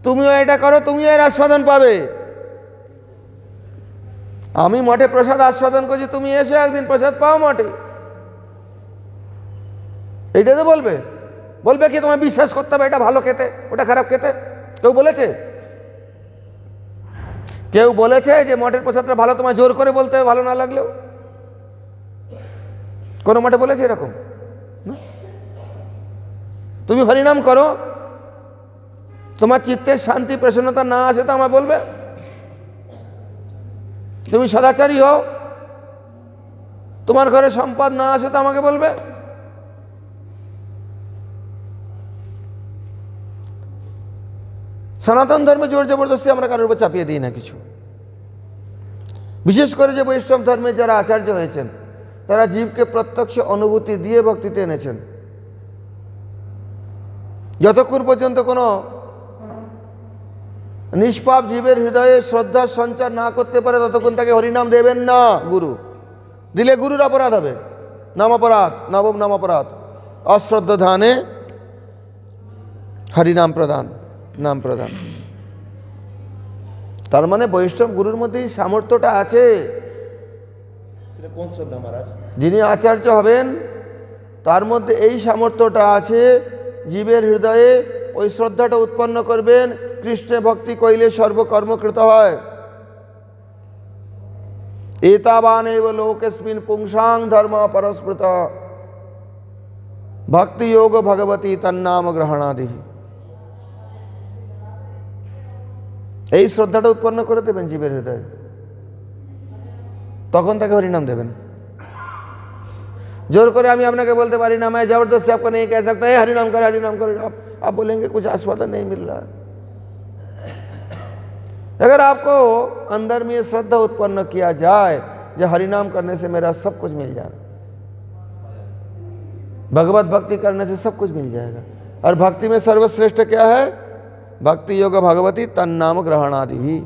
তুমিও এটা করো, তুমিও এর আস্বাদন পাবে। আমি মঠে প্রসাদ আস্বাদন করছি, তুমি এসো একদিন প্রসাদ পাও মঠে। এইটা তো বলবে। বলবে কি তোমায় বিশ্বাস করতে হবে এটা ভালো খেতে, ওটা খারাপ খেতে? কেউ বলেছে? কেউ বলেছে যে মঠের প্রসাদটা ভালো, তোমায় জোর করে বলতে হবে ভালো না লাগলেও? কোনো মঠে বলেছে এরকম? তুমি হরিনাম করো, তোমার চিত্তে শান্তি প্রসন্নতা না আসে তো আমায় বলবে। তুমি সদাচারী হও, তোমার ঘরে সম্পদ না আসে তো আমাকে বলবে। সনাতন ধর্মে জোর জবরদস্তি আমরা কারোর উপর চাপিয়ে দিই না কিছু। বিশেষ করে যে বৈষ্ণব ধর্মে যারা আচার্য হয়েছেন তারা জীবকে প্রত্যক্ষ অনুভূতি দিয়ে ভক্তিতে এনেছেন। যতক্ষণ পর্যন্ত কোনো নিষ্পাপ জীবের হৃদয়ে শ্রদ্ধার সঞ্চার না করতে পারে ততক্ষণ তাকে হরিনাম দেবেন না গুরু। দিলে গুরুর অপরাধ হবে, নাম অপরাধ, নবম নাম অপরাধ। অশ্রদ্ধা ধানে হরিনাম প্রদান, নাম প্রদান। তার মানে বৈষ্ণব গুরুর মধ্যে এই সামর্থ্যটা আছে। সেটা কোন শ্রদ্ধা মহারাজ? যিনি আচার্য হবেন তার মধ্যে এই সামর্থ্যটা আছে, জীবের হৃদয়ে ওই শ্রদ্ধাটা উৎপন্ন করবেন। কৃষ্ণে ভক্তি কইলে সর্বকর্মকৃত হয়। এতাবানেব লোকেস্মিন পুংসাং ধর্ম পরস্পৃত ভক্তি যোগ ভগবতী তন্নাম গ্রহণাদি। এই শ্রদ্ধাটা উৎপন্ন করে দেবেন জীবের হৃদয়ে, তখন তাকে হরিনাম দেবেন। जोर করে আমি আপনাকে বলতে পারি না, मैं जबरदस्ती आपको नहीं कह सकता है हरिनाम करो हरिनाम करो। आप बोलेंगे कुछ आस्वादन नहीं मिल रहा। अगर आपको अंदर में श्रद्धा उत्पन्न किया जाए जो हरिनाम करने से मेरा सब कुछ मिल जाए, भगवत भक्ति करने से सब कुछ मिल जाएगा। और भक्ति में सर्वश्रेष्ठ क्या है? भक्ति योग भगवती तन नाम ग्रहणादि भी।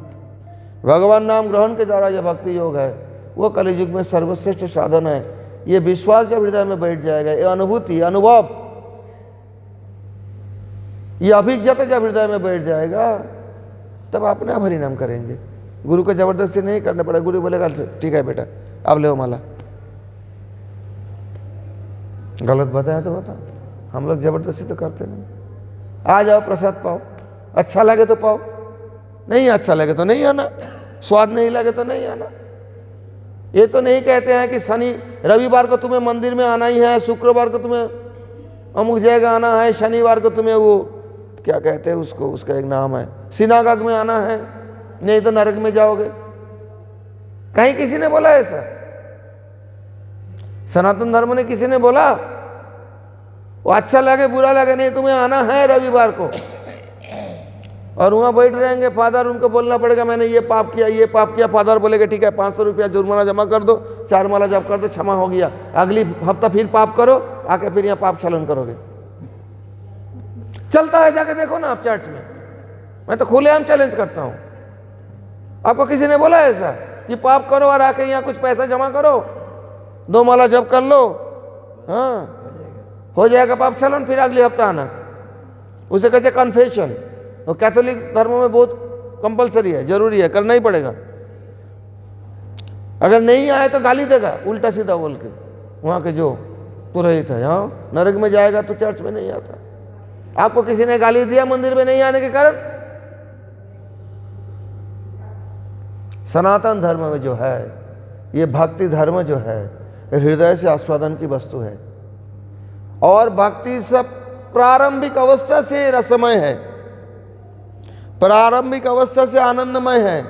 भगवान नाम ग्रहण के द्वारा जो भक्ति योग है वो कलियुग में सर्वश्रेष्ठ साधन है। ये विश्वास जब हृदय में बैठ जाएगा, ये अनुभूति अनुभव, ये अभिज्ञता जब हृदय में बैठ जाएगा तब अपने आप हरिनाम करेंगे। गुरु को जबरदस्ती नहीं करना पड़ेगा। गुरु बोलेगा ठीक है बेटा अब ले माला। गलत बताया तो बता, हम लोग जबरदस्ती तो करते नहीं। आ जाओ प्रसाद पाओ, अच्छा लगे तो पाओ, नहीं अच्छा लगे तो नहीं आना, स्वाद नहीं लगे तो नहीं आना। ये तो नहीं कहते हैं कि शनि रविवार को तुम्हें मंदिर में आना ही है, शुक्रवार को तुम्हें अमुक जगह आना है, शनिवार को तुम्हें वो क्या कहते हैं उसको, उसका एक नाम है, सिनागग में आना है, नहीं तो नरक में जाओगे। कहीं किसी ने बोला ऐसा? सनातन धर्म ने किसी ने बोला? वो अच्छा लगे बुरा लगे, नहीं तुम्हें आना है रविवार को, और वहाँ बैठ रहेंगे फादर, उनको बोलना पड़ेगा मैंने ये पाप किया, ये पाप किया। फादर बोलेगा ठीक है 500 रुपया जुर्माना जमा कर दो, 4 माला जप कर दो, क्षमा हो गया। अगली हफ्ता फिर पाप करो, आके फिर यहाँ पाप चलन करोगे। चलता है, जाके देखो ना आप चर्च में। मैं तो खुलेआम चैलेंज करता हूँ। आपको किसी ने बोला ऐसा कि पाप करो और आके यहाँ कुछ पैसा जमा करो, 2 माला जप कर लो, हाँ हो जाएगा पाप चलन, फिर अगले हफ्ता आना। उसे कहते कन्फेशन। और कैथोलिक धर्म में बहुत कंपलसरी है, जरूरी है, करना ही पड़ेगा। अगर नहीं आए तो गाली देगा उल्टा सीधा बोल के। वहाँ के जो पुरोहित है, हाँ नरक में जाएगा तो चर्च में नहीं आता। आपको किसी ने गाली दिया मंदिर में नहीं आने के कारण? सनातन धर्म में जो है, ये भक्ति धर्म जो है, हृदय से आस्वादन की वस्तु है। और भक्ति सब प्रारंभिक अवस्था से रसमय है, प्रारंभिक अवस्था से आनंदमय है।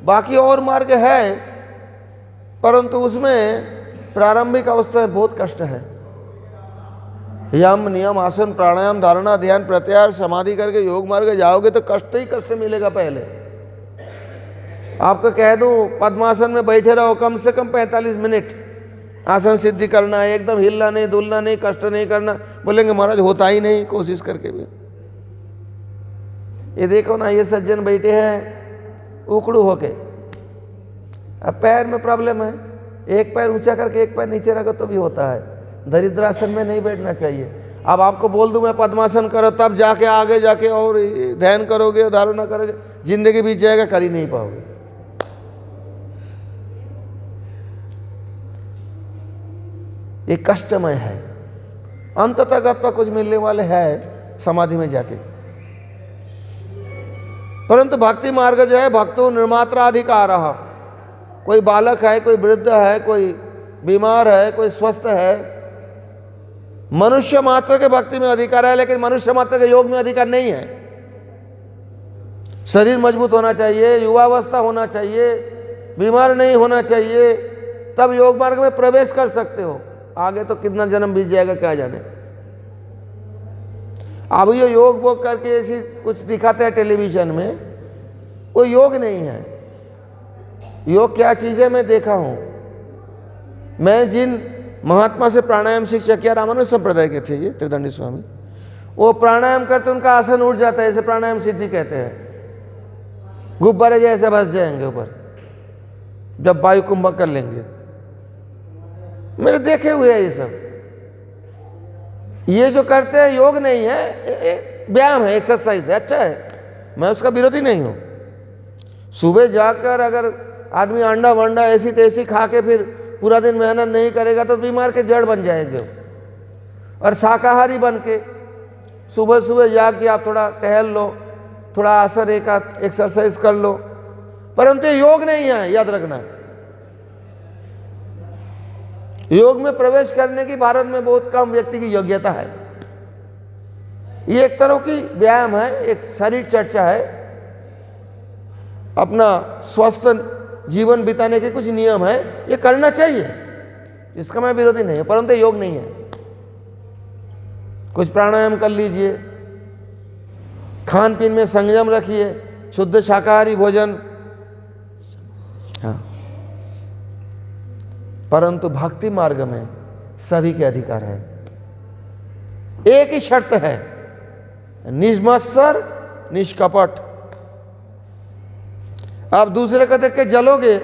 बाकी और मार्ग है, परंतु उसमें प्रारंभिक अवस्था में बहुत कष्ट है। यम नियम आसन प्राणायाम धारणा ध्यान प्रत्याहार समाधि करके योग मार्ग जाओगे तो कष्ट ही कष्ट मिलेगा। पहले आपको कह दूं पद्मासन में बैठे रहो कम से कम 45 मिनट, आसन सिद्धि करना है, एकदम हिलना नहीं डुलना नहीं, कष्ट नहीं करना। बोलेंगे महाराज होता ही नहीं, कोशिश करके भी। ये देखो ना, ये सज्जन बैठे हैं उकड़ू होके, अब पैर में प्रॉब्लम है, एक पैर ऊंचा करके एक पैर नीचे रखो तो भी होता है। दरिद्रासन में नहीं बैठना चाहिए। अब आपको बोल दूं मैं पद्मासन करो, तब जाके आगे जाके और ध्यान करोगे, धारणा करोगे, जिंदगी बीत जाएगा, कर ही नहीं पाओगे। ये कष्टमय है। अंततः कुछ मिलने वाले है समाधि में जाके, परंतु भक्ति मार्ग जो है भक्तो निर्मात्राधिकार। कोई बालक है, कोई वृद्ध है, कोई बीमार है, कोई स्वस्थ है, मनुष्य मात्र के भक्ति में अधिकार है, लेकिन मनुष्य मात्र के योग में अधिकार नहीं है। शरीर मजबूत होना चाहिए, युवावस्था होना चाहिए, बीमार नहीं होना चाहिए, तब योग मार्ग में प्रवेश कर सकते हो। आगे तो कितना जन्म बीत जाएगा क्या जाने। अब ये योग वोग करके ऐसी कुछ दिखाते हैं टेलीविजन में, वो योग नहीं है। योग क्या चीज़ है मैं देखा हूँ। मैं जिन महात्मा से प्राणायाम शिक्षा किया, रामानुज संप्रदाय के थे ये त्रिदंडी स्वामी, वो प्राणायाम करते उनका आसन उठ जाता है, इसे प्राणायाम सिद्धि कहते हैं। गुब्बारे जैसे बस जाएंगे ऊपर जब वायु कुंभक कर लेंगे। मेरे देखे हुए है ये सब। ये जो करते हैं योग नहीं है, व्यायाम है, एक्सरसाइज है, अच्छा है, मैं उसका विरोधी नहीं हूँ। सुबह जाकर अगर आदमी अंडा वंडा ऐसी तैसी खा के फिर पूरा दिन मेहनत नहीं करेगा तो बीमार के जड़ बन जाएंगे। और शाकाहारी बन के सुबह सुबह जाके आप थोड़ा टहल लो, थोड़ा आसन एक एक्सरसाइज कर लो, परंतु योग नहीं है, याद रखना। योग में प्रवेश करने की भारत में बहुत कम व्यक्ति की योग्यता है। ये एक तरह की व्यायाम है, एक शरीर चर्चा है, अपना स्वस्थ जीवन बिताने के कुछ नियम है, ये करना चाहिए, इसका मैं विरोधी नहीं है, परंतु योग नहीं है। कुछ प्राणायाम कर लीजिए, खान पीन में संयम रखिए, शुद्ध शाकाहारी भोजन, हाँ। परंतु भक्ति मार्ग में सभी के अधिकार है। एक ही शर्त है, निष्मत्सर निष्कपट। आप दूसरे को देख के जलोगे।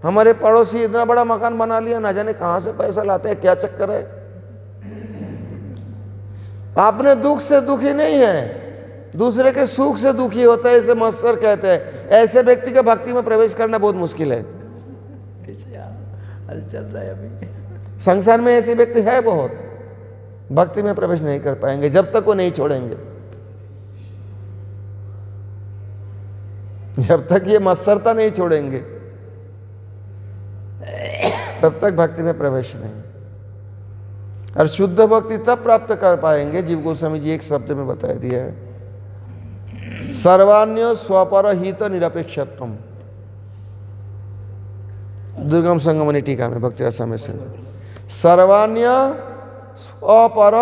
हमारे पड़ोसी इतना बड़ा मकान बना लिया, ना जाने कहां से पैसा लाते हैं, क्या चक्कर है। आपने दुख से दुखी नहीं है, दूसरे के सुख से दुखी होता है, इसे मत्सर कहते हैं। ऐसे व्यक्ति के भक्ति में प्रवेश करना बहुत मुश्किल है। चल रहा है अभी संसार में ऐसे व्यक्ति है बहुत, भक्ति में प्रवेश नहीं कर पाएंगे जब तक वो नहीं छोड़ेंगे। जब तक ये मत्सरता नहीं छोड़ेंगे तब तक भक्ति में प्रवेश नहीं। और शुद्ध भक्ति तब प्राप्त कर पाएंगे, जीव गोस्वामी जी एक शब्द में बता दिया है, सर्वान्य स्वपर हित निरपेक्षत्वम। दुर्गम संगमनी टीका में भक्ति रसामृत से, सर्वान्य स्वपर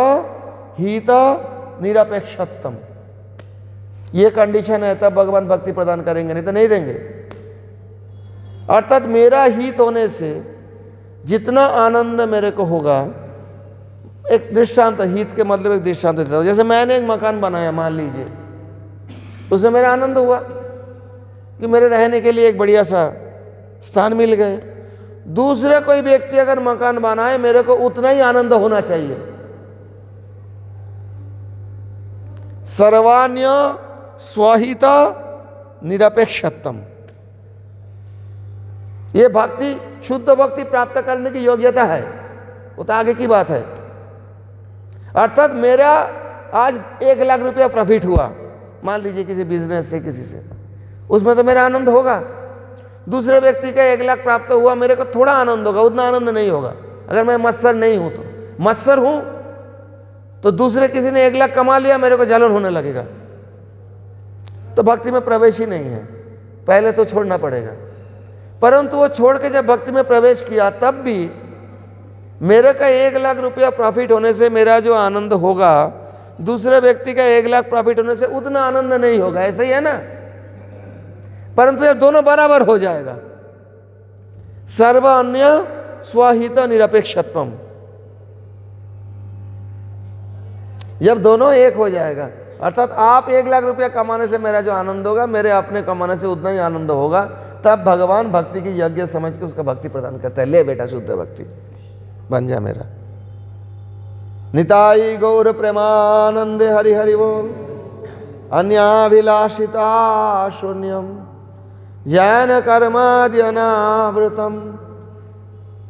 हित निरपेक्षत्वम, ये कंडीशन है तब भगवान भक्ति प्रदान करेंगे, नहीं तो नहीं देंगे। अर्थात मेरा हित होने से जितना आनंद मेरे को होगा, एक दृष्टांत, हित के मतलब एक दृष्टांत देता हूं। जैसे मैंने एक मकान बनाया, मान लीजिए, उसमें मेरा आनंद हुआ कि मेरे रहने के लिए एक बढ़िया सा स्थान मिल गए। दूसरे कोई व्यक्ति अगर मकान बनाए, मेरे को उतना ही आनंद होना चाहिए। सर्वान्य स्वहित निरपेक्षत्वम, ये भक्ति, शुद्ध भक्ति प्राप्त करने की योग्यता है, वो तो आगे की बात है। अर्थात मेरा आज 1 लाख रुपया प्रॉफिट हुआ, मान लीजिए किसी बिजनेस से, किसी से, उसमें तो मेरा आनंद होगा। दूसरे व्यक्ति का 1 लाख प्राप्त हुआ, मेरे को थोड़ा आनंद होगा, उतना आनंद नहीं होगा। अगर मैं मत्सर नहीं हूं तो, मत्सर हूं तो दूसरे किसी ने 1 लाख कमा लिया, मेरे को जलन होने लगेगा, तो भक्ति में प्रवेश ही नहीं है। पहले तो छोड़ना पड़ेगा। परंतु वो छोड़ के जब भक्ति में प्रवेश किया, तब भी मेरे का 1 लाख रुपया प्रॉफिट होने से मेरा जो आनंद होगा, दूसरे व्यक्ति का 1 लाख प्रॉफिट होने से उतना आनंद नहीं होगा। ऐसा ही है ना। परंतु जब दोनों बराबर हो जाएगा, सर्व अन्य स्वहित निरपेक्षत्वम, जब दोनों एक हो जाएगा, अर्थात आप 1 लाख रुपया कमाने से मेरा जो आनंद होगा, मेरे अपने कमाने से उतना ही आनंद होगा, तब भगवान भक्ति की यज्ञ समझ के उसका भक्ति प्रदान करता है। ले बेटा, शुद्ध भक्ति बन जा मेरा। निताई गौर प्रेमानंदे हरि हरि बोल। अन्याभिलाषिता शून्यम जैन कर्माद्यनावृतम,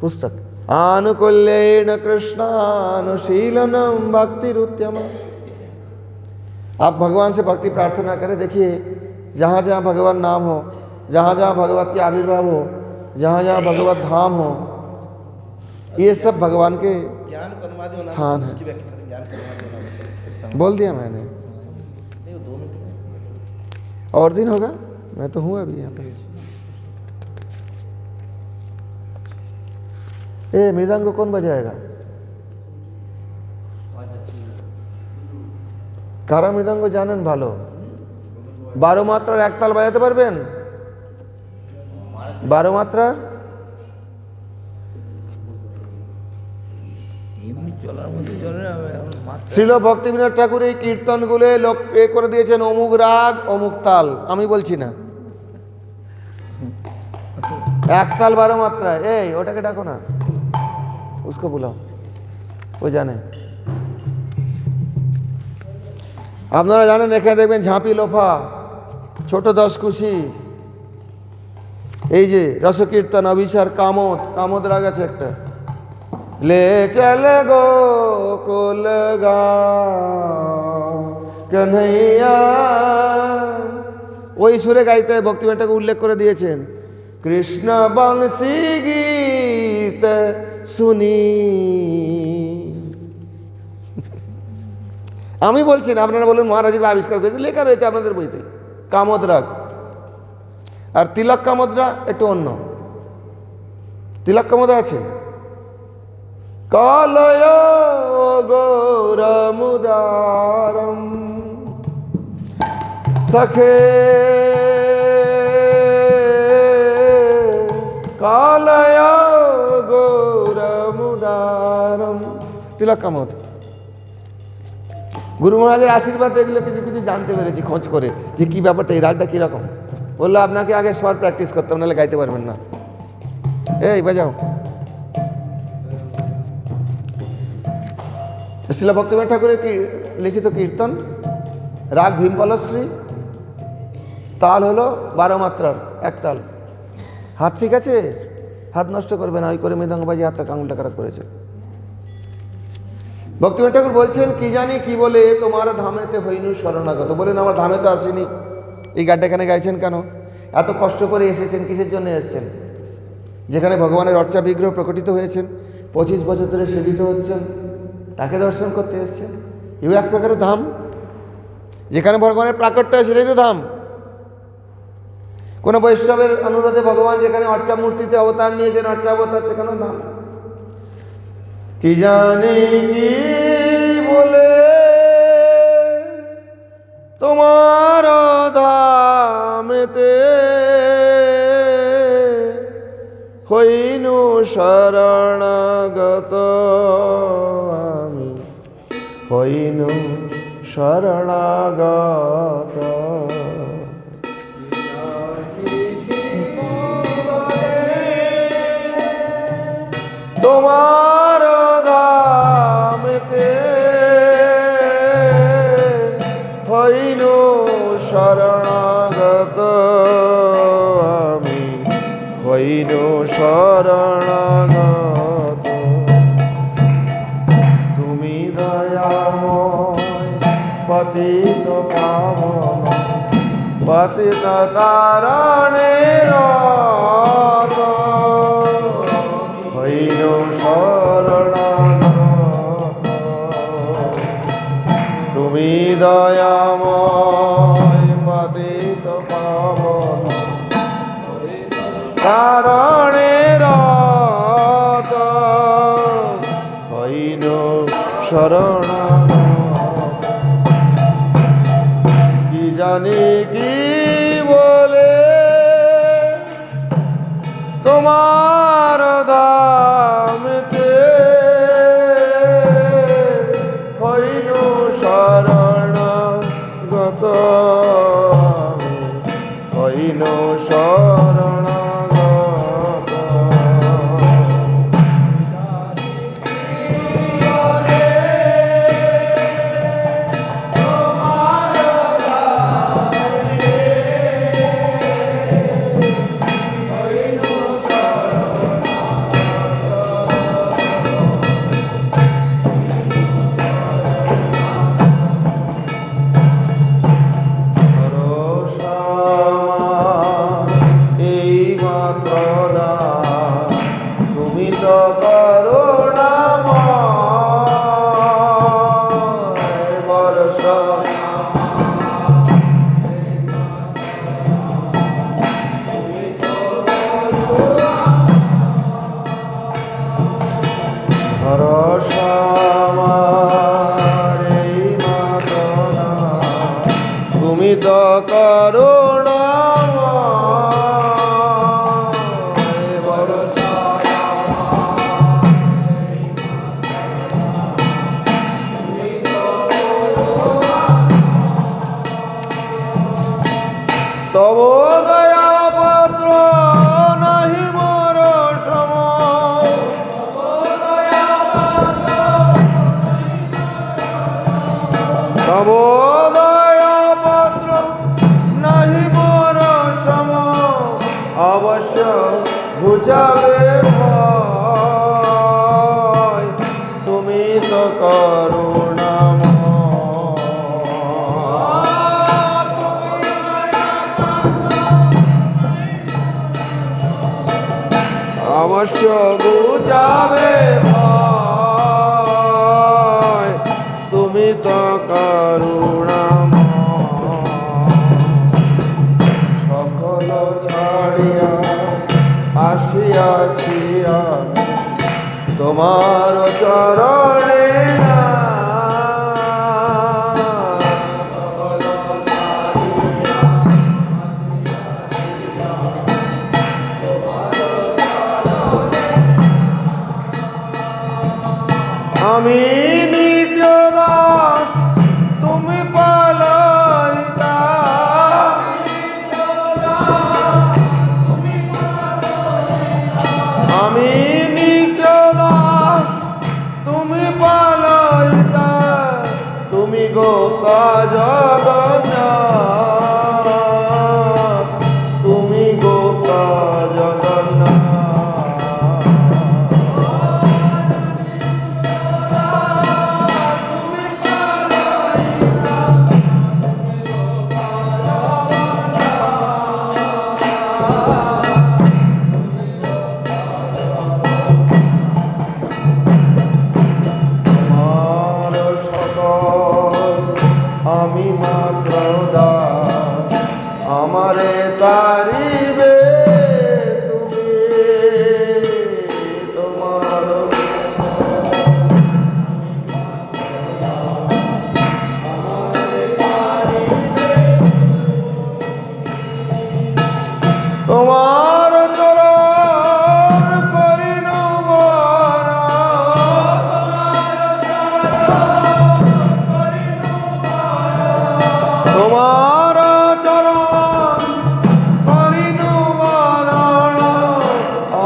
पुस्तक। आनुकूल्येन कृष्णानुशीलनम भक्तिरुत्यम। आप भगवान से भक्ति प्रार्थना करें। देखिए, जहाँ जहाँ भगवान नाम हो, जहाँ जहाँ भगवत के आविर्भाव हो, जहाँ जहाँ भगवत धाम हो, ये सब भगवान के स्थान है। बोल दिया मैंने, और दिन होगा, मैं तो हूँ अभी यहाँ पे। ए मृदंग को कौन बजाएगा? কারা মৃদঙ্গ জানেন ভালো? 12 মাত্রার একতাল বাজাতে পারবেন? 12 মাত্রা শ্রীল ভক্তিবিনোদ ঠাকুর এই কীর্তনগুলো এ করে দিয়েছেন, অমুক রাগ অমুক তাল। আমি বলছি না, একতাল 12 মাত্রা। এই ওটাকে ডাকো না, उसको बुलाओ, वो जाने। আপনারা জানেন, এখানে দেখবেন ঝাঁপি লোফা, ছোট দশকুশি, এই যে রসকীর্তন, অভিসার, কামদ, কামদ রাগ আছে একটা, ले चल गो कुल गाँव कन्हैया, ওই সুরে গাইতে ভক্তিবিনোদটাকে উল্লেখ করে দিয়েছেন। কৃষ্ণ বংশী গীত শুনি, আমি বলছি না, আপনারা বলেন মহারাজকে আবিষ্কার করেছে, লেখা রয়েছে আপনাদের বইতে। কামদ রাগ আর তিলক কামদরা একটু অন্য। তিলক কামদ আছে, কালয় গৌরমুদারম সখে কালয় গৌরমুদারম, তিলক কামদ। গুরু মহারাজের আশীর্বাদ এগুলো কিছু কিছু জানতে পেরেছি খোঁজ করে, যে কী ব্যাপারটা, এই রাগটা কীরকম। বললো আপনাকে আগে স্বর প্র্যাকটিস করতে হবে, নাহলে গাইতে পারবেন না। এই বাজাও। শ্রীল ভক্তিবিনোদ ঠাকুরের লিখিত কীর্তন, রাগ ভীমপলশ্রী, তাল হলো 12 মাত্রার এক তাল। হাত ঠিক আছে, হাত নষ্ট করবে না, ওই করে মৃদঙ্গবাজি হাতটা আঙুলটা খারাপ করেছে। ভক্তিবিনোদ ঠাকুর বলছেন, কি জানি কি বলে তোমার ধামেতে হইনু শরণাগত। বলেন, আমার ধামে তো আসেনি, এই গানটা এখানে গাইছেন কেন? এত কষ্ট করে এসেছেন, কিসের জন্য এসেছেন? যেখানে ভগবানের অর্চা বিগ্রহ প্রকটিত হয়েছেন, 25 বছর ধরে সেবিত হচ্ছেন, তাকে দর্শন করতে এসেছেন। এও এক প্রকারের ধাম, যেখানে ভগবানের প্রাকট্য হয়, সেটাই তো ধাম। কোনো বৈষ্ণবের অনুরোধে ভগবান যেখানে অর্চা মূর্তিতে অবতার নিয়েছেন, অর্চা অবতার, সেখানেও ধাম। কি জানি কি বলে তোমার ধামেতে হইনু শরণাগত আমি হইনু শরণাগত। তোমার ধামেতে হইনু শরণাগত আমি হইনু শরণাগত। তুমি দয়াময় পতিত পাবন পতিত তারণে রত হইনু শরণাগত। তুমি দয়াময় পতিত পাবন কারণে রত হইনু শরণাগত। কি জানি কি বলে তোমার ধামেতে হইনু শরণাগত হইনু শরণাগত। তুমি তো করুণাময় বরষা তব দয়া পাত্র নাহি মোর সম তব দয়া পাত্র নাহি মোর সম অবশ্য ঘুচাবে ভয় তুমি তো করুণাময়। অবশ্য বুঝাবে ভয় তুমি তো করুণাময়। সকল ছাড়িয়া আসিয়াছি আমি তোমার চরণে আমি নিত্য দাস তুমি পালয়িতা আমি নিত্য দাস তুমি পালয়িতা তুমি গোতা জগন্নাথ তুমি গোতা জগন্নাথ। আমি মাত্র দাস আমারে তারিবে তুমি তোমার তোমার চরণ করিল তোমার চরণ করিল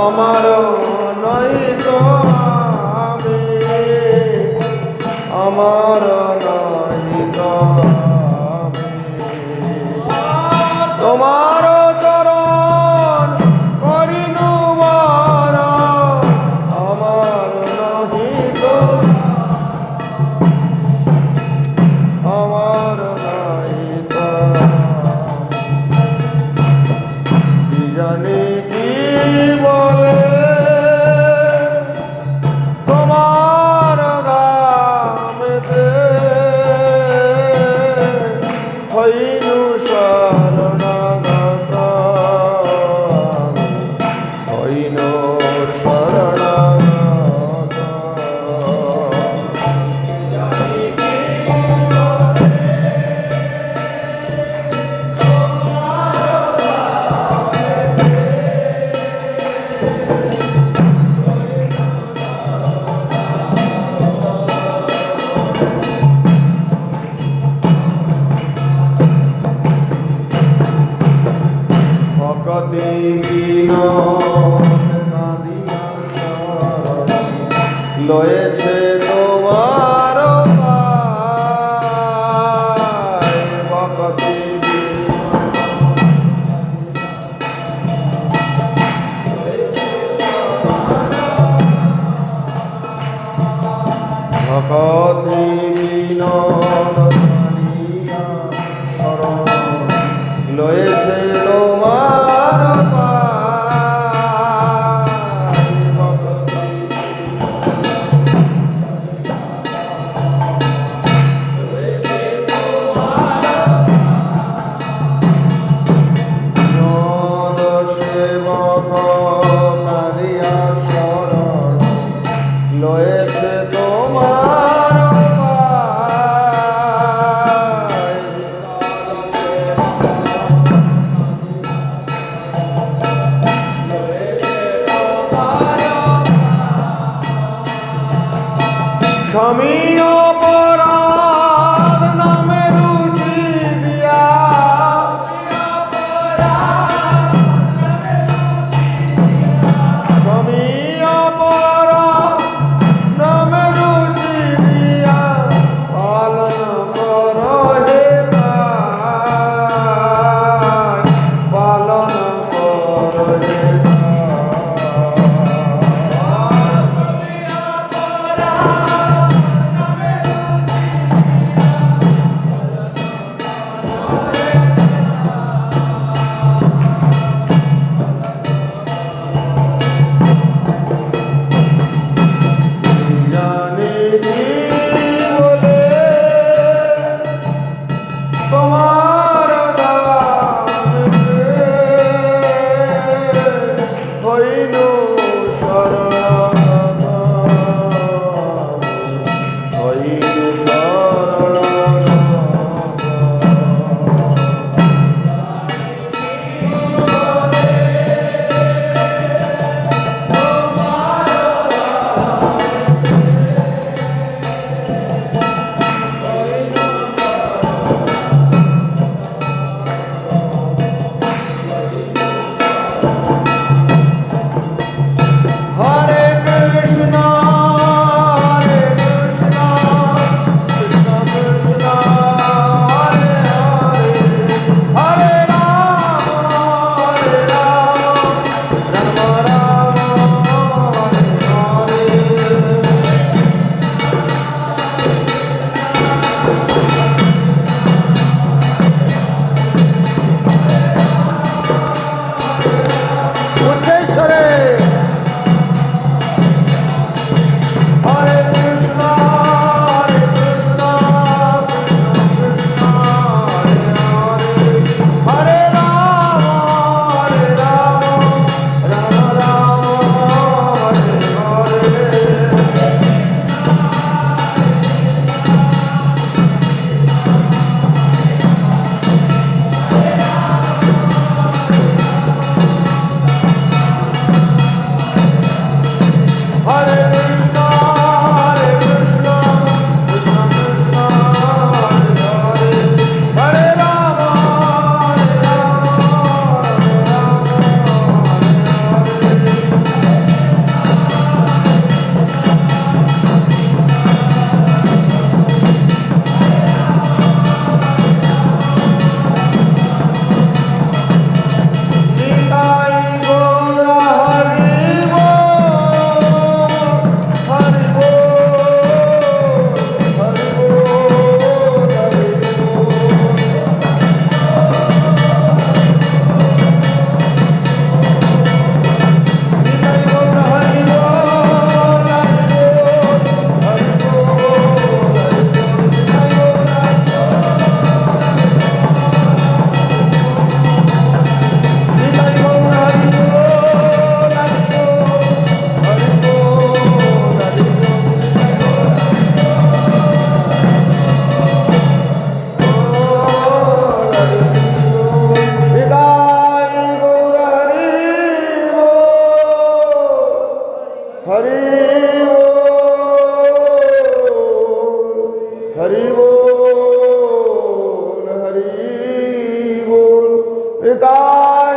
আমার নহিত আমি আমার নহিত আমি তোমার চরণ করিল আমার নহিত আমার নহিত কি জানি কি বলে তোমার দামেতে হইনু শরণাগত হইনু শরণাগত ভকতি কাঁদিয়া শরণ লয়েছে তোমার পায় ভকতি ভকতি বিনোদ কাঁদিয়া শরণ লয়েছে তোমার পায় ভকতি বিনোদ সেবক কাঁদিয়া শরণ লয়েছে তোমার পায় স্বামী অপরাধ নামে রুচি দিয়া স্বামী অপরাধ নামে রুচি দিয়া পালন কর হে দায়, পালন কর হে দায়।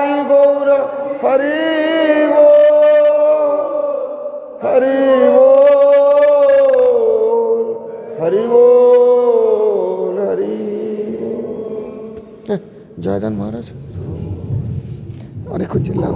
निताई गौर हरि बोल हरि बोल हरि बोल हरि बोल। जयदान महाराज अरे कुछ चिल्ला